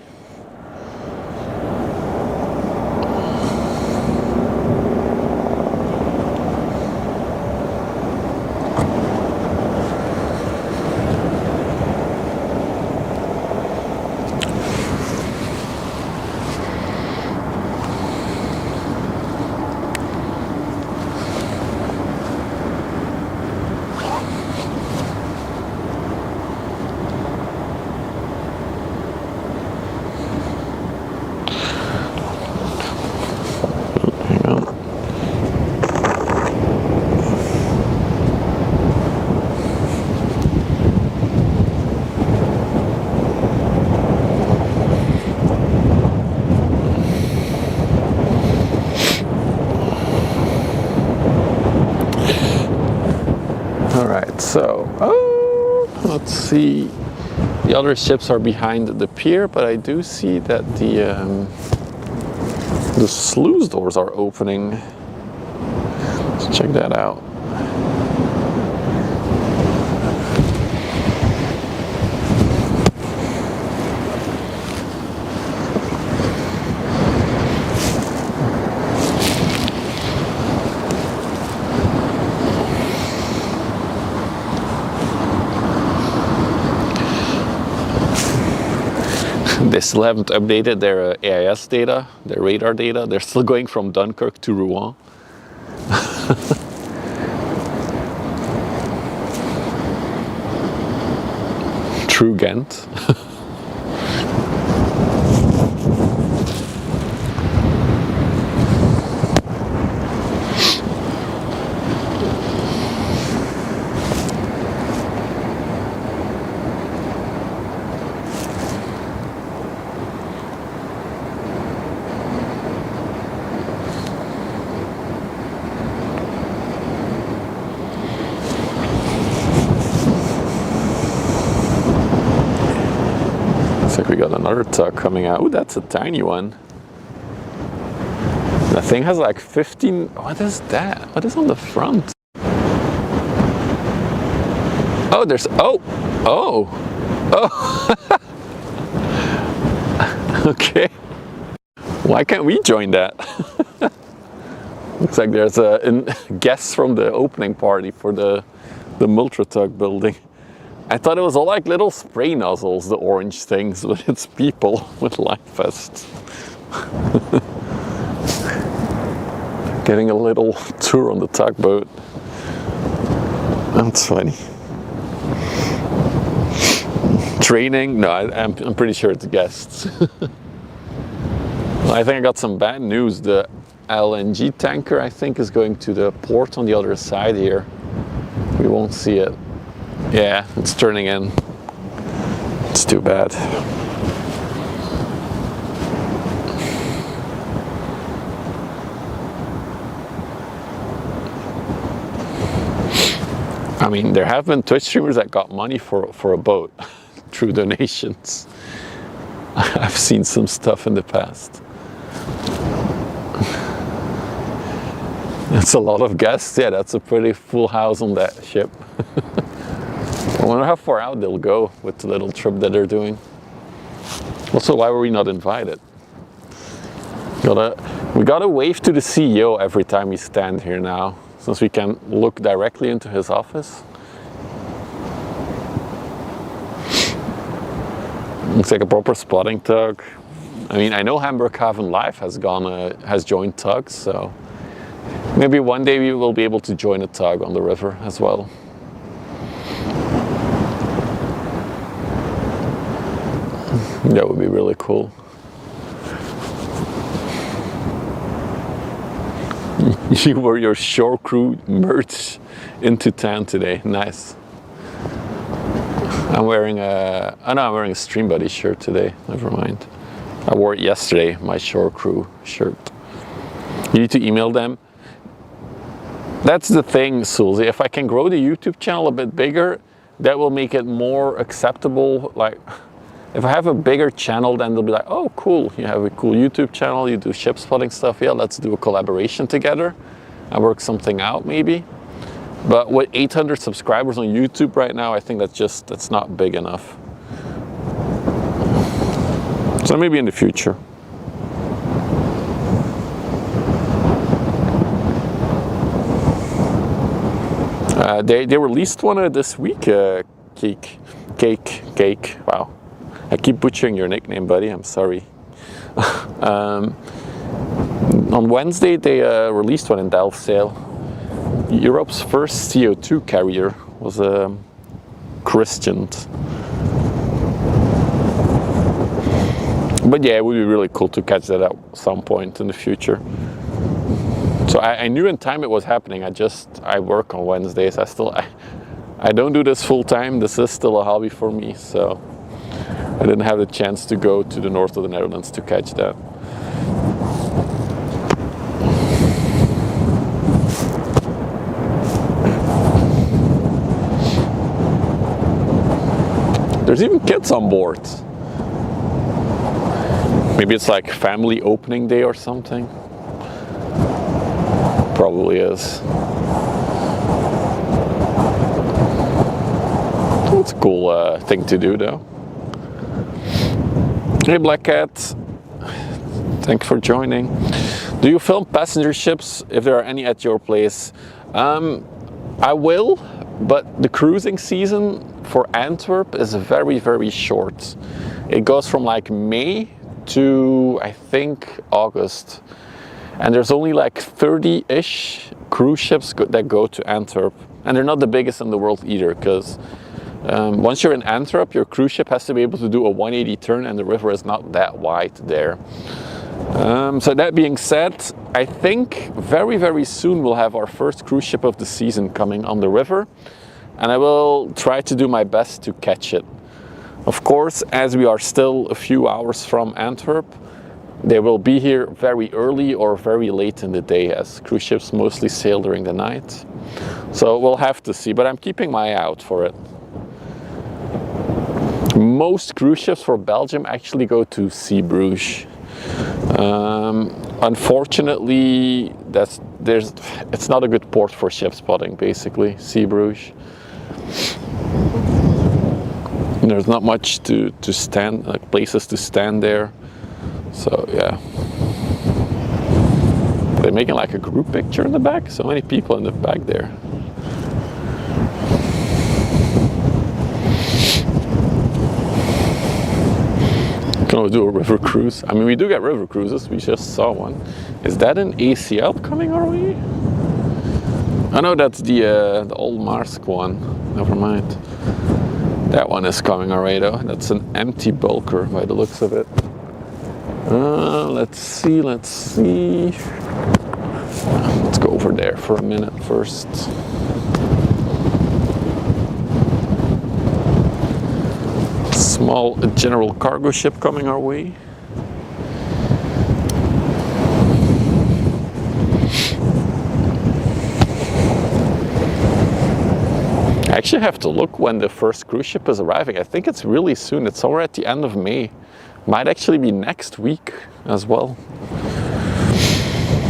So, let's see. The other ships are behind the pier, but I do see that the sluice doors are opening. Let's check that out. They still haven't updated their AIS data, their radar data. They're still going from Dunkirk to Rouen. Through Ghent. We got another tug coming out. Oh, that's a tiny one. That thing has like 15. What is that? What is on the front? Oh, there's. Oh. Okay. Why can't we join that? Looks like there's guests from the opening party for the Multratug building. I thought it was all like little spray nozzles, the orange things, but it's people with life vests. Getting a little tour on the tugboat. That's funny. Training? No, I'm pretty sure it's guests. I think I got some bad news. The LNG tanker, I think, is going to the port on the other side here. We won't see it. Yeah, it's turning in. It's too bad. I mean, there have been Twitch streamers that got money for a boat through donations. I've seen some stuff in the past. That's a lot of guests. Yeah, that's a pretty full house on that ship. I wonder how far out they'll go with the little trip that they're doing. Also, why were we not invited? We gotta wave to the CEO every time we stand here now, since we can look directly into his office. Looks like a proper spotting tug. I mean, I know Hamburg Haven Live has joined tugs, so maybe one day we will be able to join a tug on the river as well. That would be really cool. You wore your shore crew merch into town today. Nice. I'm wearing a Stream Buddy shirt today. Never mind. I wore it yesterday, my shore crew shirt. You need to email them. That's the thing, Sulzi. If I can grow the YouTube channel a bit bigger, that will make it more acceptable. Like, if I have a bigger channel, then they'll be like, oh, cool, you have a cool YouTube channel, you do ship spotting stuff, yeah, let's do a collaboration together and work something out maybe. But with 800 subscribers on YouTube right now, I think that's not big enough. So maybe in the future. They released one this week, Cake. Wow. I keep butchering your nickname, buddy. I'm sorry. On Wednesday, they released one in Delfzijl. Europe's first CO2 carrier was christened. But yeah, it would be really cool to catch that at some point in the future. So I knew in time it was happening. I work on Wednesdays. I don't do this full time. This is still a hobby for me. So I didn't have the chance to go to the north of the Netherlands to catch that. There's even kids on board. Maybe it's like family opening day or something. Probably is. It's a cool thing to do though. Hey Black Cat, thanks for joining. Do you film passenger ships if there are any at your place? I will, but the cruising season for Antwerp is very, very short. It goes from like May to I think August. And there's only like 30-ish cruise ships that go to Antwerp. And they're not the biggest in the world either, because once you're in Antwerp, your cruise ship has to be able to do a 180 turn and the river is not that wide there. So that being said, I think very, very soon we'll have our first cruise ship of the season coming on the river. And I will try to do my best to catch it. Of course, as we are still a few hours from Antwerp, they will be here very early or very late in the day, as cruise ships mostly sail during the night. So we'll have to see, but I'm keeping my eye out for it. Most cruise ships for Belgium actually go to Zeebrugge. Unfortunately, it's not a good port for ship spotting, basically, Zeebrugge. There's not much to stand, like places to stand there. So yeah, making like a group picture in the back. So many people in the back there. Can we do a river cruise? I mean, we do get river cruises. We just saw one. Is that an ACL coming our way? I know that's the old Marsk one. Never mind. That one is coming our way though. That's an empty bulker by the looks of it. Let's see. Let's go over there for a minute first. Small general cargo ship coming our way. I actually have to look when the first cruise ship is arriving. I think it's really soon. It's somewhere at the end of May. Might actually be next week as well.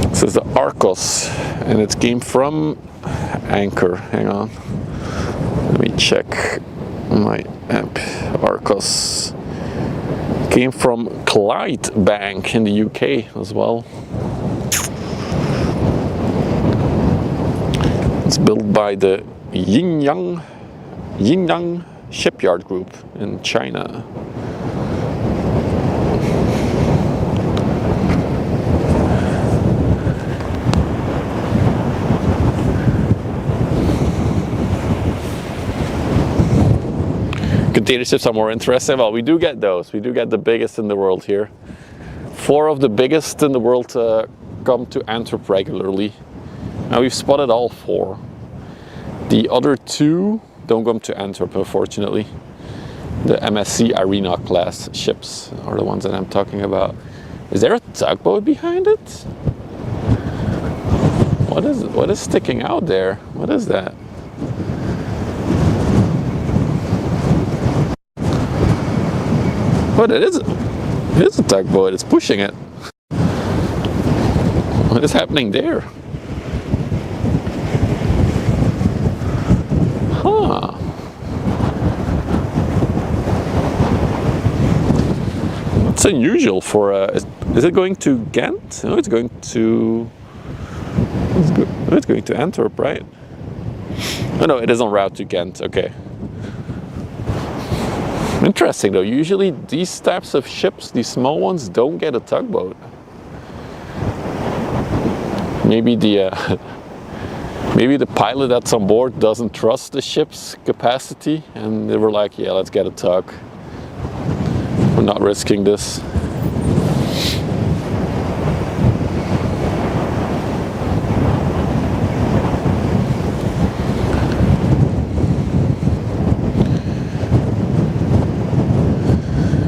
This is the Arcos, and it came from Anchor. Hang on. Let me check my app. Arcos came from Clydebank in the UK as well. It's built by the Yinyang Shipyard Group in China. Container ships are more interesting. Well, we do get those. We do get the biggest in the world here. 4 of the biggest in the world come to Antwerp regularly. Now we've spotted all 4. The other 2 don't come to Antwerp, unfortunately. The MSC Arena class ships are the ones that I'm talking about. Is there a tugboat behind it? What is sticking out there? What is that? What it is a tugboat, it's pushing it. What is happening there? Huh. That's unusual for is it going to Ghent? No, it's going to Antwerp, right? Oh no, it is en route to Ghent, okay. Interesting though, usually these types of ships, these small ones, don't get a tugboat. Maybe the pilot that's on board doesn't trust the ship's capacity and they were like, yeah, let's get a tug. We're not risking this.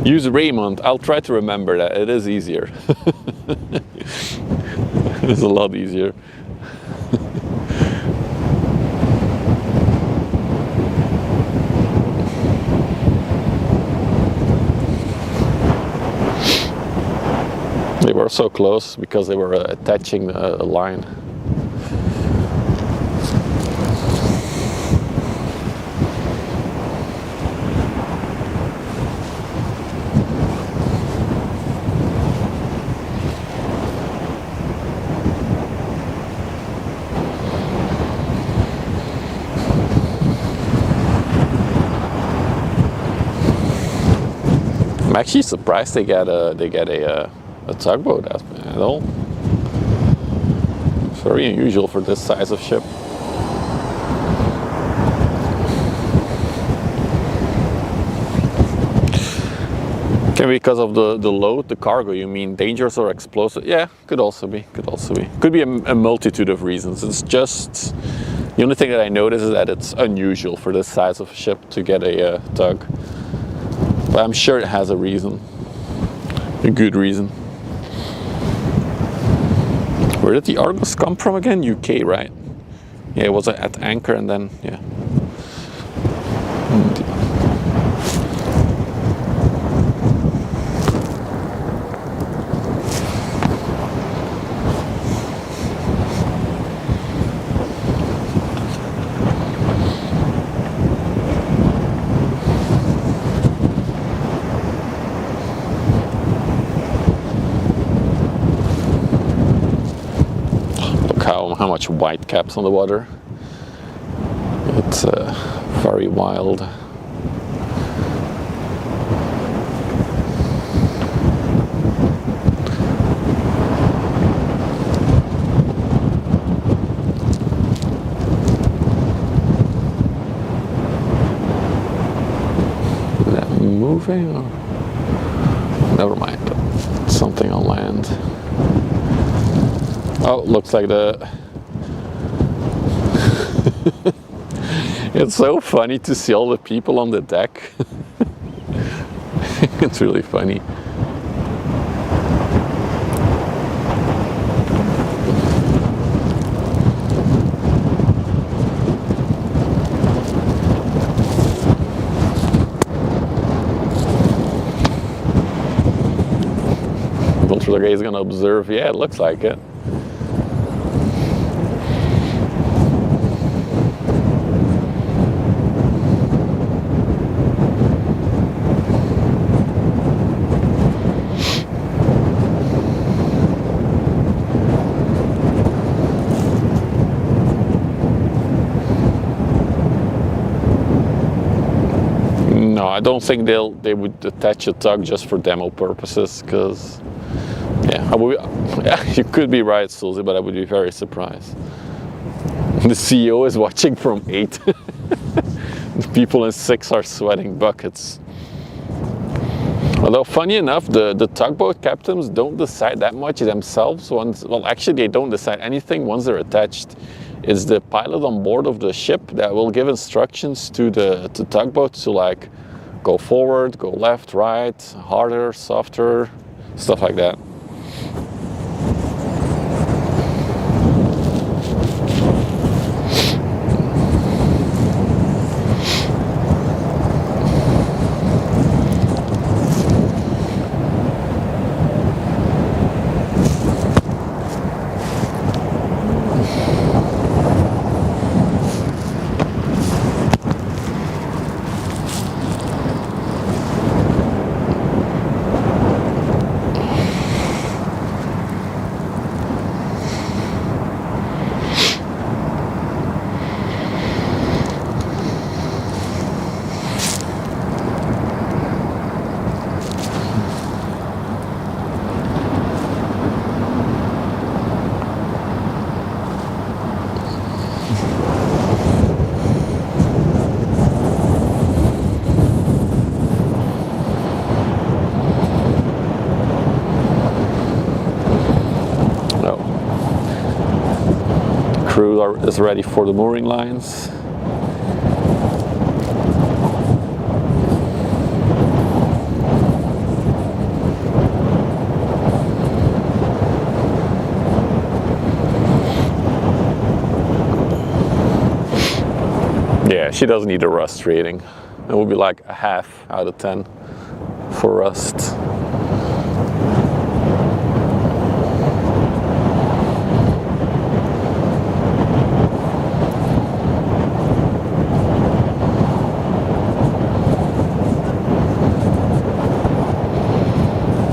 Use Raymond. I'll try to remember that. It is easier. It's a lot easier. They were so close because they were attaching a line. I'm actually surprised they get a tugboat at all. It's very unusual for this size of ship. Can be because of the load, the cargo. You mean dangerous or explosive? Yeah, could also be. Could be a multitude of reasons. It's just the only thing that I notice is that it's unusual for this size of ship to get a tug. But I'm sure it has a reason, a good reason. Where did the Argos come from again? UK, right? Yeah, it was at Anchor and then, yeah. much white caps on the water. It's very wild. Is that moving or? Never mind. Something on land. Oh, looks like the... It's so funny to see all the people on the deck. It's really funny. The guy's gonna observe. Yeah, it looks like it. No, I don't think they would attach a tug just for demo purposes, because yeah, you could be right, Susie, but I would be very surprised. The CEO is watching from 8. The people in 6 are sweating buckets. Although, funny enough, the tugboat captains don't decide that much themselves. Well, actually, they don't decide anything once they're attached. It's the pilot on board of the ship that will give instructions to the tugboat to, like, go forward, go left, right, harder, softer, stuff like that. Crew is ready for the mooring lines. Yeah, she doesn't need a rust rating. It will be like a half out of 10 for rust.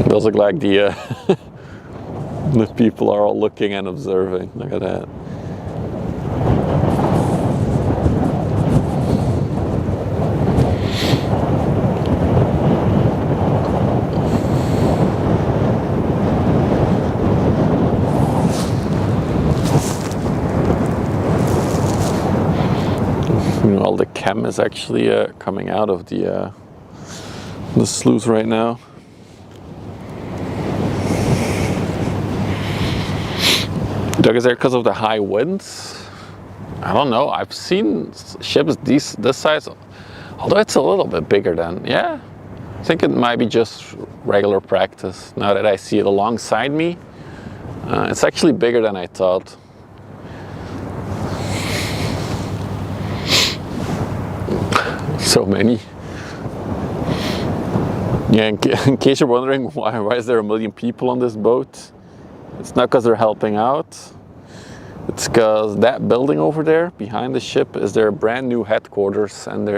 Does look like the the people are all looking and observing. Look at that. Meanwhile, the chem is actually coming out of the sluice right now. Doug, is there because of the high winds? I don't know. I've seen ships this size, although it's a little bit bigger than, yeah. I think it might be just regular practice. Now that I see it alongside me, it's actually bigger than I thought. So many. Yeah, in case you're wondering why is there a million people on this boat? It's not because they're helping out. It's because that building over there behind the ship is their brand new headquarters, and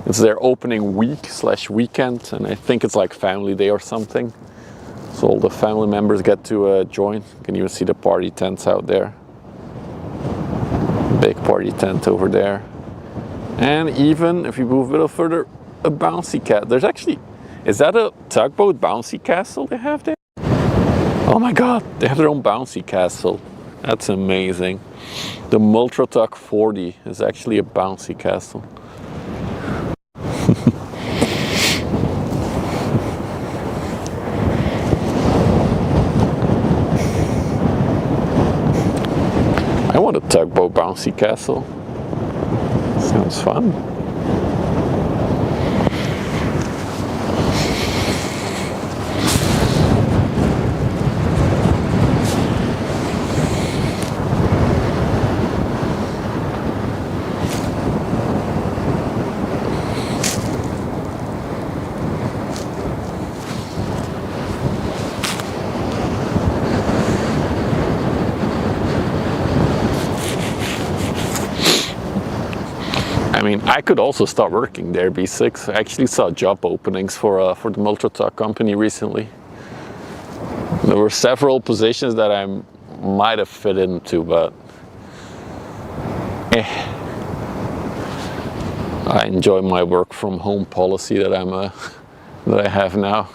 it's their opening week/weekend, and I think it's like family day or something. So all the family members get to join. You can even see the party tents out there. Big party tent over there. And even if you move a little further, a bouncy cat. There's actually, is that a tugboat bouncy castle they have there? Oh my god, they have their own bouncy castle. That's amazing. The Multratug 40 is actually a bouncy castle. I want a tugboat bouncy castle. Sounds fun. I mean, I could also start working there, B6. I actually saw job openings for the Multratug company recently. There were several positions that I might have fit into, but I enjoy my work from home policy that I have now.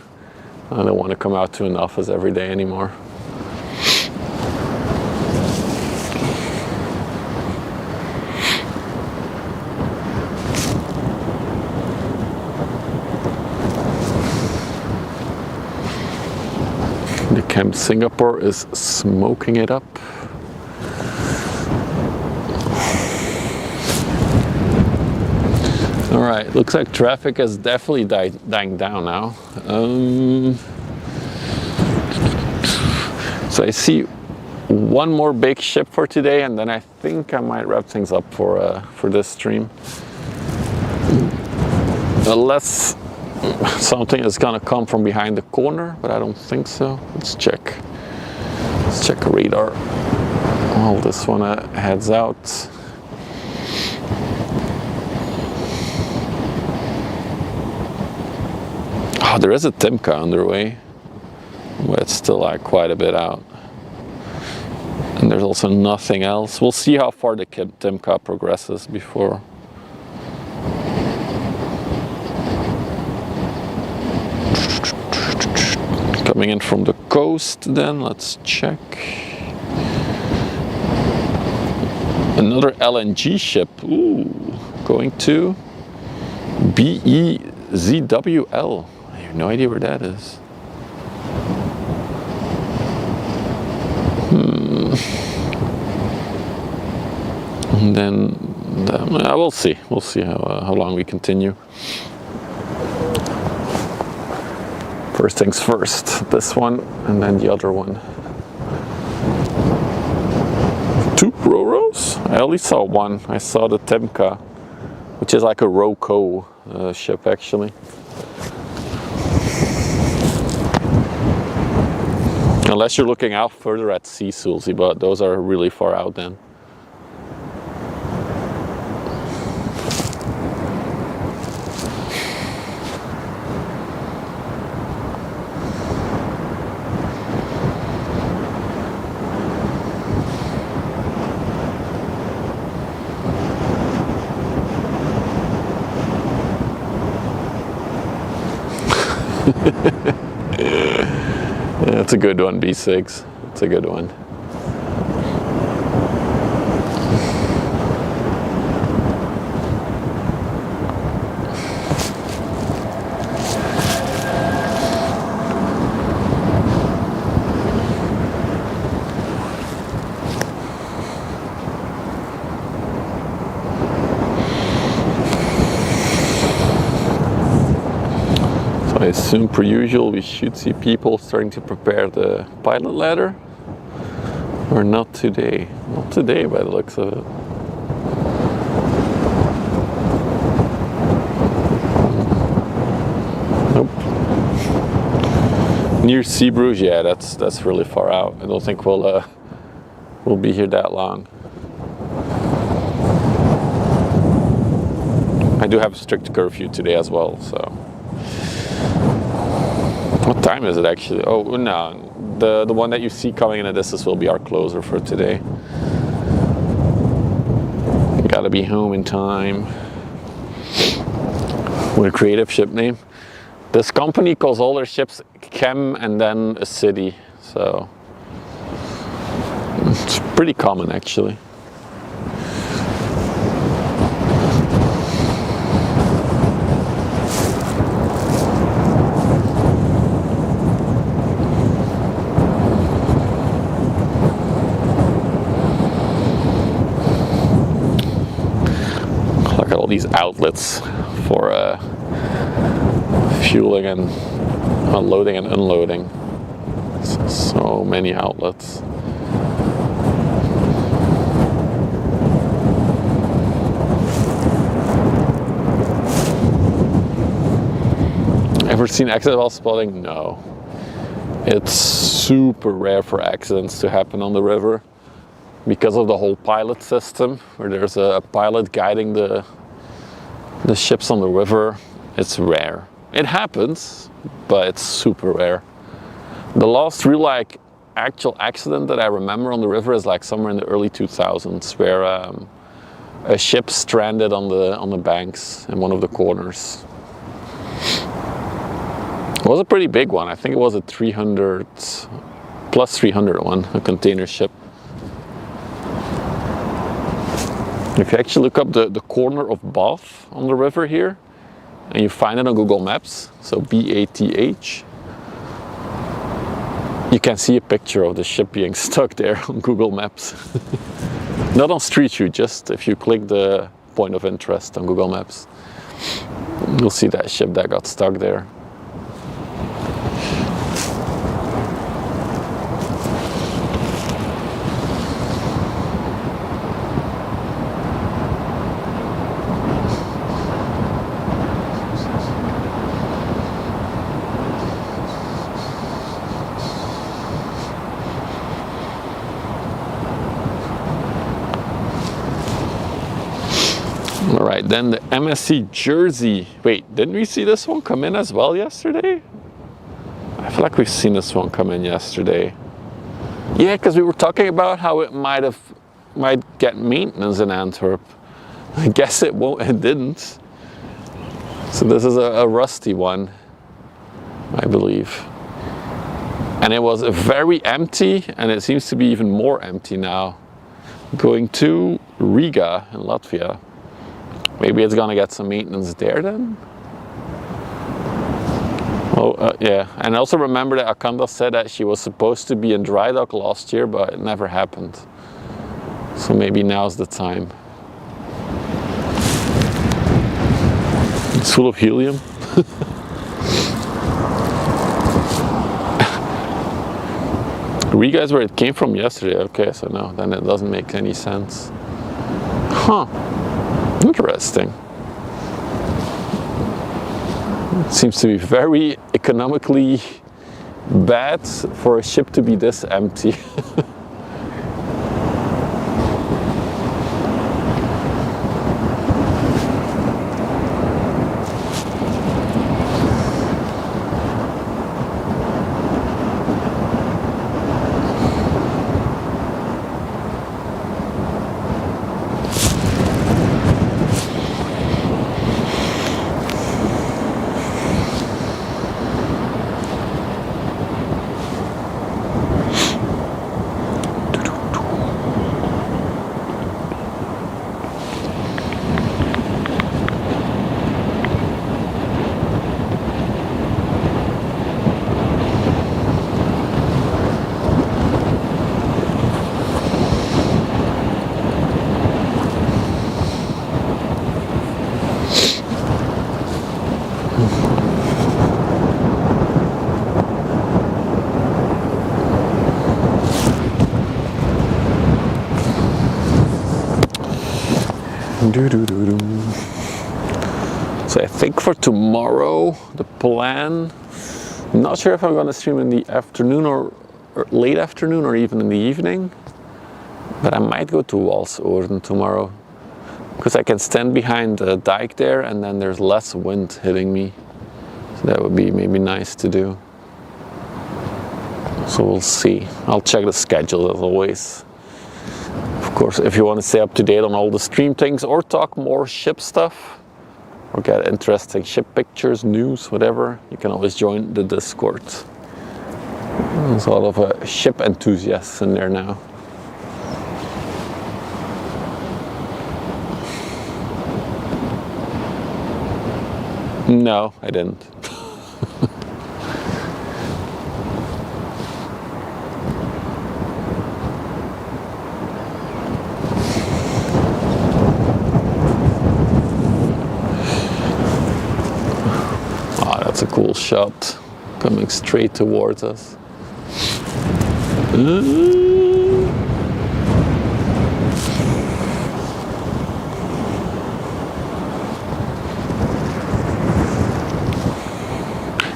I don't want to come out to an office every day anymore. The Camp Singapore is smoking it up. All right, looks like traffic is definitely dying down now. So I see one more big ship for today, and then I think I might wrap things up for this stream. Unless something is gonna come from behind the corner, but I don't think so. Let's check. Let's check radar. Well, this one heads out. Oh, there is a Timka underway, but it's still like quite a bit out. And there's also nothing else. We'll see how far the Timka progresses before. Coming in from the coast, then let's check. Another LNG ship. Ooh, going to BEZWL. I have no idea where that is. And then we'll see. We'll see how long we continue. First things first, this one and then the other one. 2 Ro-Ros? I only saw one. I saw the Timka, which is like a Roco ship actually. Unless you're looking out further at Sea Sulzy, but those are really far out then. Yeah, that's a good one, B6. It's a good one. I assume, per usual, we should see people starting to prepare the pilot ladder. Or not today. Not today, by the looks of it. Nope. Near Zeebrugge, yeah, that's really far out. I don't think we'll be here that long. I do have a strict curfew today as well, so. What time is it actually? Oh no, the one that you see coming in the distance will be our closer for today. Gotta be home in time. With a creative ship name. This company calls all their ships Chem and then a city, so it's pretty common actually. Look at all these outlets for fueling and unloading and unloading. So many outlets. Ever seen accident while spotting? No. It's super rare for accidents to happen on the river because of the whole pilot system, where there's a pilot guiding the ships on the river. It's rare. It happens, but it's super rare. The last real actual accident that I remember on the river is like somewhere in the early 2000s, where a ship stranded on the banks in one of the corners. It was a pretty big one. I think it was a 300 plus 300 one, a container ship. If you actually look up the corner of Bath on the river here, and you find it on Google Maps, so B-A-T-H, you can see a picture of the ship being stuck there on Google Maps. Not on Street View, just if you click the point of interest on Google Maps, you'll see that ship that got stuck there. All right, then the MSC Jersey. Wait, didn't we see this one come in as well yesterday? I feel like we've seen this one come in yesterday. Yeah, because we were talking about how it might get maintenance in Antwerp. I guess it won't. It didn't. So this is a rusty one, I believe. And it was very empty, and it seems to be even more empty now. Going to Riga in Latvia. Maybe it's gonna get some maintenance there then? Oh, yeah. And I also remember that Akanda said that she was supposed to be in dry dock last year, but it never happened. So maybe now's the time. It's full of helium. Riga is where it came from yesterday. Okay, so no, then it doesn't make any sense. Huh. Interesting. It seems to be very economically bad for a ship to be this empty. So I think for tomorrow, the plan, I'm not sure if I'm going to stream in the afternoon or late afternoon or even in the evening, but I might go to Westerschelde tomorrow because I can stand behind the dike there and then there's less wind hitting me. So that would be maybe nice to do. So we'll see. I'll check the schedule as always. Of course, if you want to stay up to date on all the stream things or talk more ship stuff or get interesting ship pictures, news, whatever, you can always join the Discord. There's a lot of ship enthusiasts in there now. No, I didn't. That's a cool shot, coming straight towards us.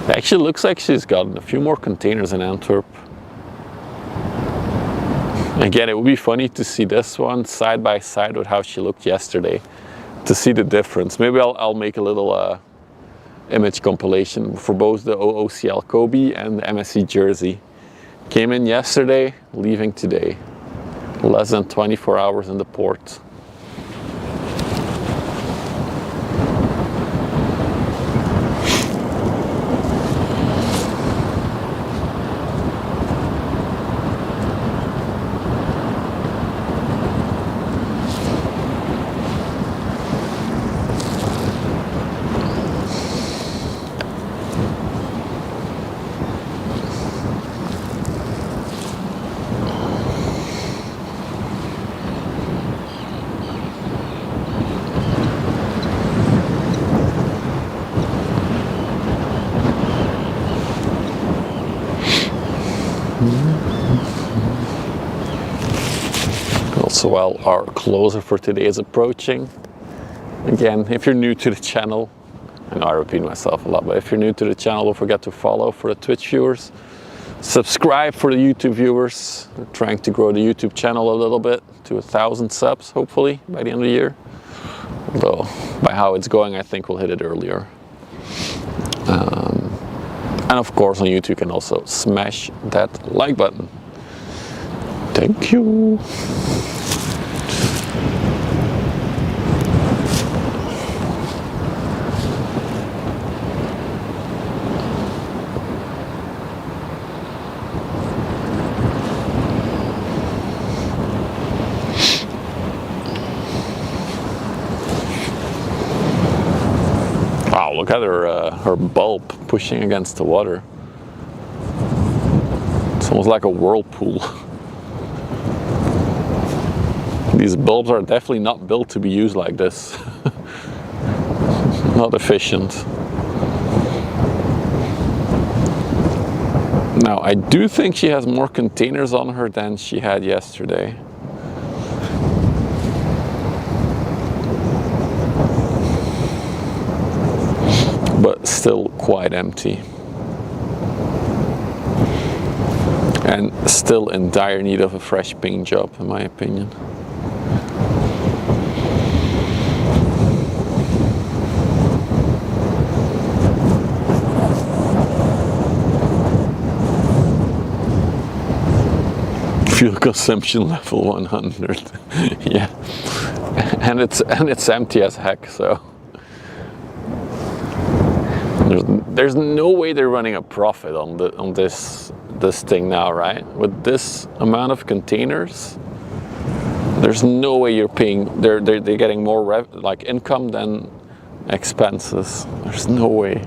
It actually looks like she's gotten a few more containers in Antwerp. Again, it would be funny to see this one side by side with how she looked yesterday, to see the difference. Maybe I'll make a little image compilation for both the OOCL Kobe and the MSC Jersey. Came in yesterday, leaving today. Less than 24 hours in the port. Also, while our closer for today is approaching, again, if you're new to the channel, I know I repeat myself a lot, but if you're new to the channel, don't forget to follow for the Twitch viewers, subscribe for the YouTube viewers. We're trying to grow the YouTube channel a little bit to 1,000 subs, hopefully, by the end of the year. Although, by how it's going, I think we'll hit it earlier. And of course, on YouTube, you can also smash that like button. Thank you. Wow, look at her bulb pushing against the water. It's almost like a whirlpool. These bulbs are definitely not built to be used like this. Not efficient. Now, I do think she has more containers on her than she had yesterday. But still quite empty. And still in dire need of a fresh paint job, in my opinion. Fuel consumption level 100. Yeah, and it's empty as heck. So there's no way they're running a profit on this thing now, right? With this amount of containers, there's no way you're paying. They're getting more income than expenses. There's no way.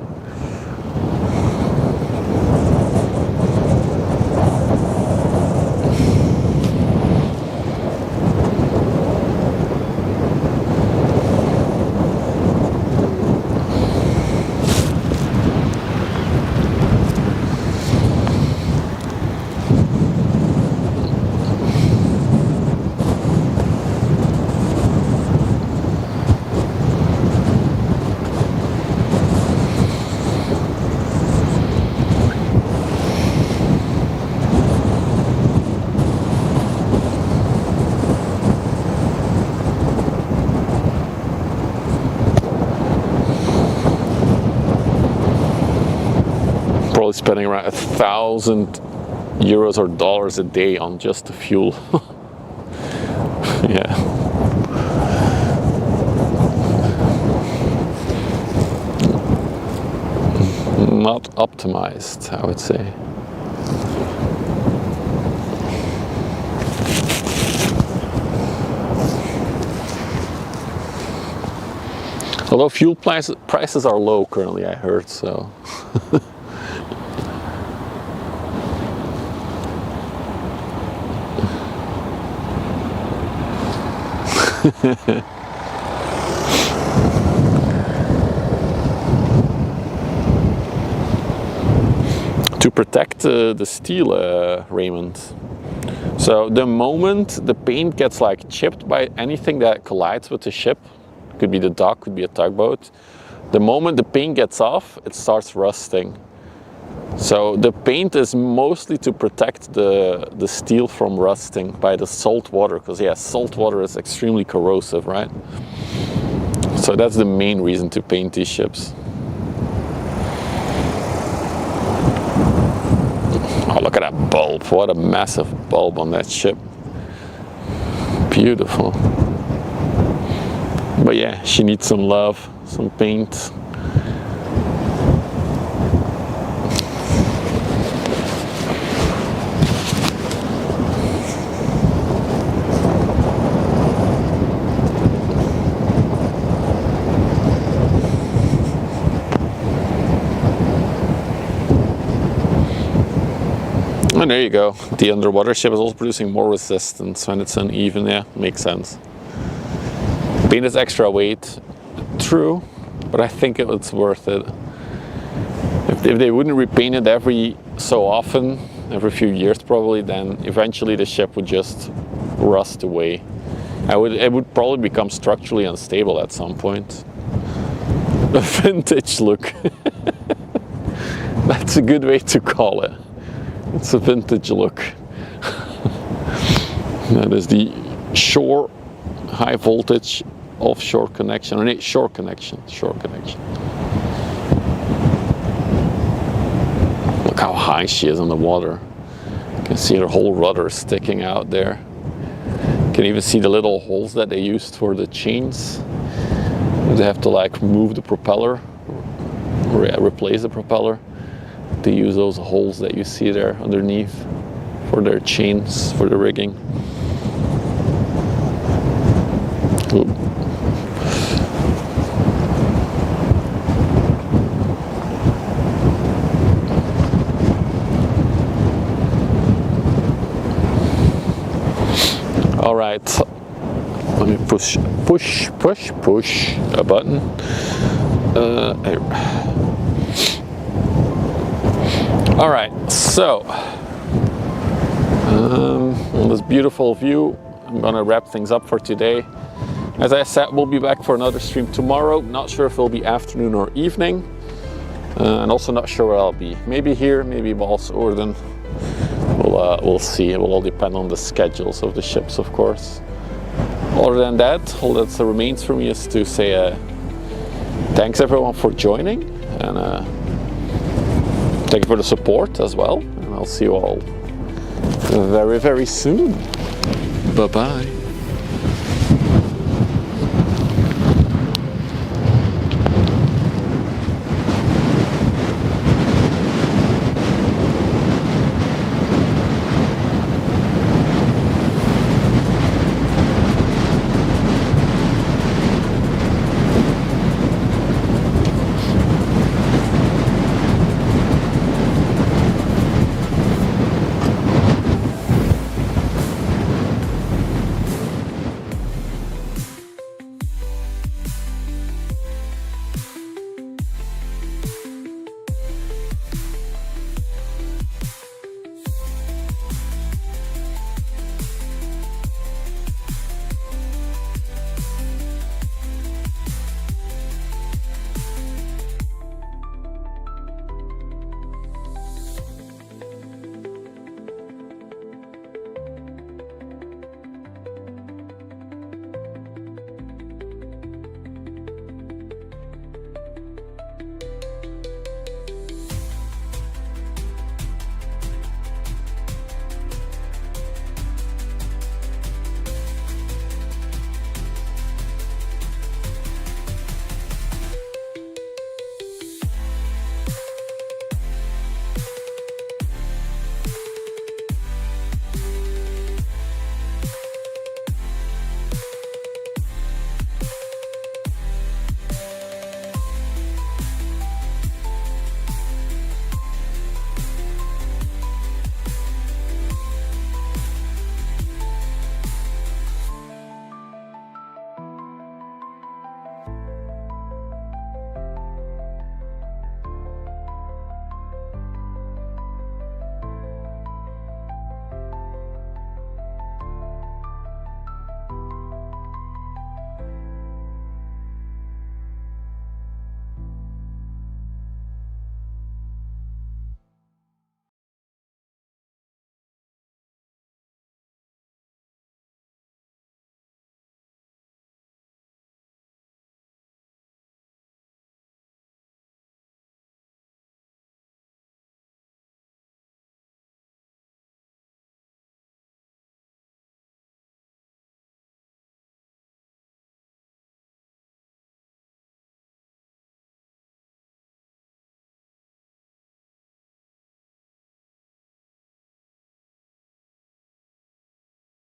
Spending around 1,000 euros or dollars a day on just the fuel. Yeah. Not optimized, I would say. Although fuel prices are low currently, I heard, so. To protect the steel, Raymond. So the moment the paint gets like chipped by anything that collides with the ship, could be the dock, could be a tugboat, the moment the paint gets off, it starts rusting. So the paint is mostly to protect the steel from rusting by the salt water, because yeah, salt water is extremely corrosive, right? So that's the main reason to paint these ships. Oh, look at that bulb. What a massive bulb on that ship. Beautiful. But yeah, she needs some love, some paint. And there you go. The underwater ship is also producing more resistance when it's uneven. Yeah, makes sense. Paint is extra weight, true, but I think it's worth it. If they wouldn't repaint it every so often, every few years probably, then eventually the ship would just rust away. It would probably become structurally unstable at some point. A vintage look. That's a good way to call it. It's a vintage look. That is the shore high voltage offshore connection, or no, shore connection. Look how high she is on the water. You can see her whole rudder sticking out there. You can even see the little holes that they used for the chains. They have to like move the propeller, or replace the propeller. They use those holes that you see there underneath for their chains, for the rigging. Ooh. All right, let me push a button. All right, so on this beautiful view, I'm gonna wrap things up for today. As I said, we'll be back for another stream tomorrow. Not sure if it'll be afternoon or evening, and also not sure where I'll be. Maybe here, maybe Balsoorden. We'll see. It will all depend on the schedules of the ships, of course. Other than that, all that remains for me is to say thanks everyone for joining, and thank you for the support as well. And I'll see you all very, very soon. Bye-bye.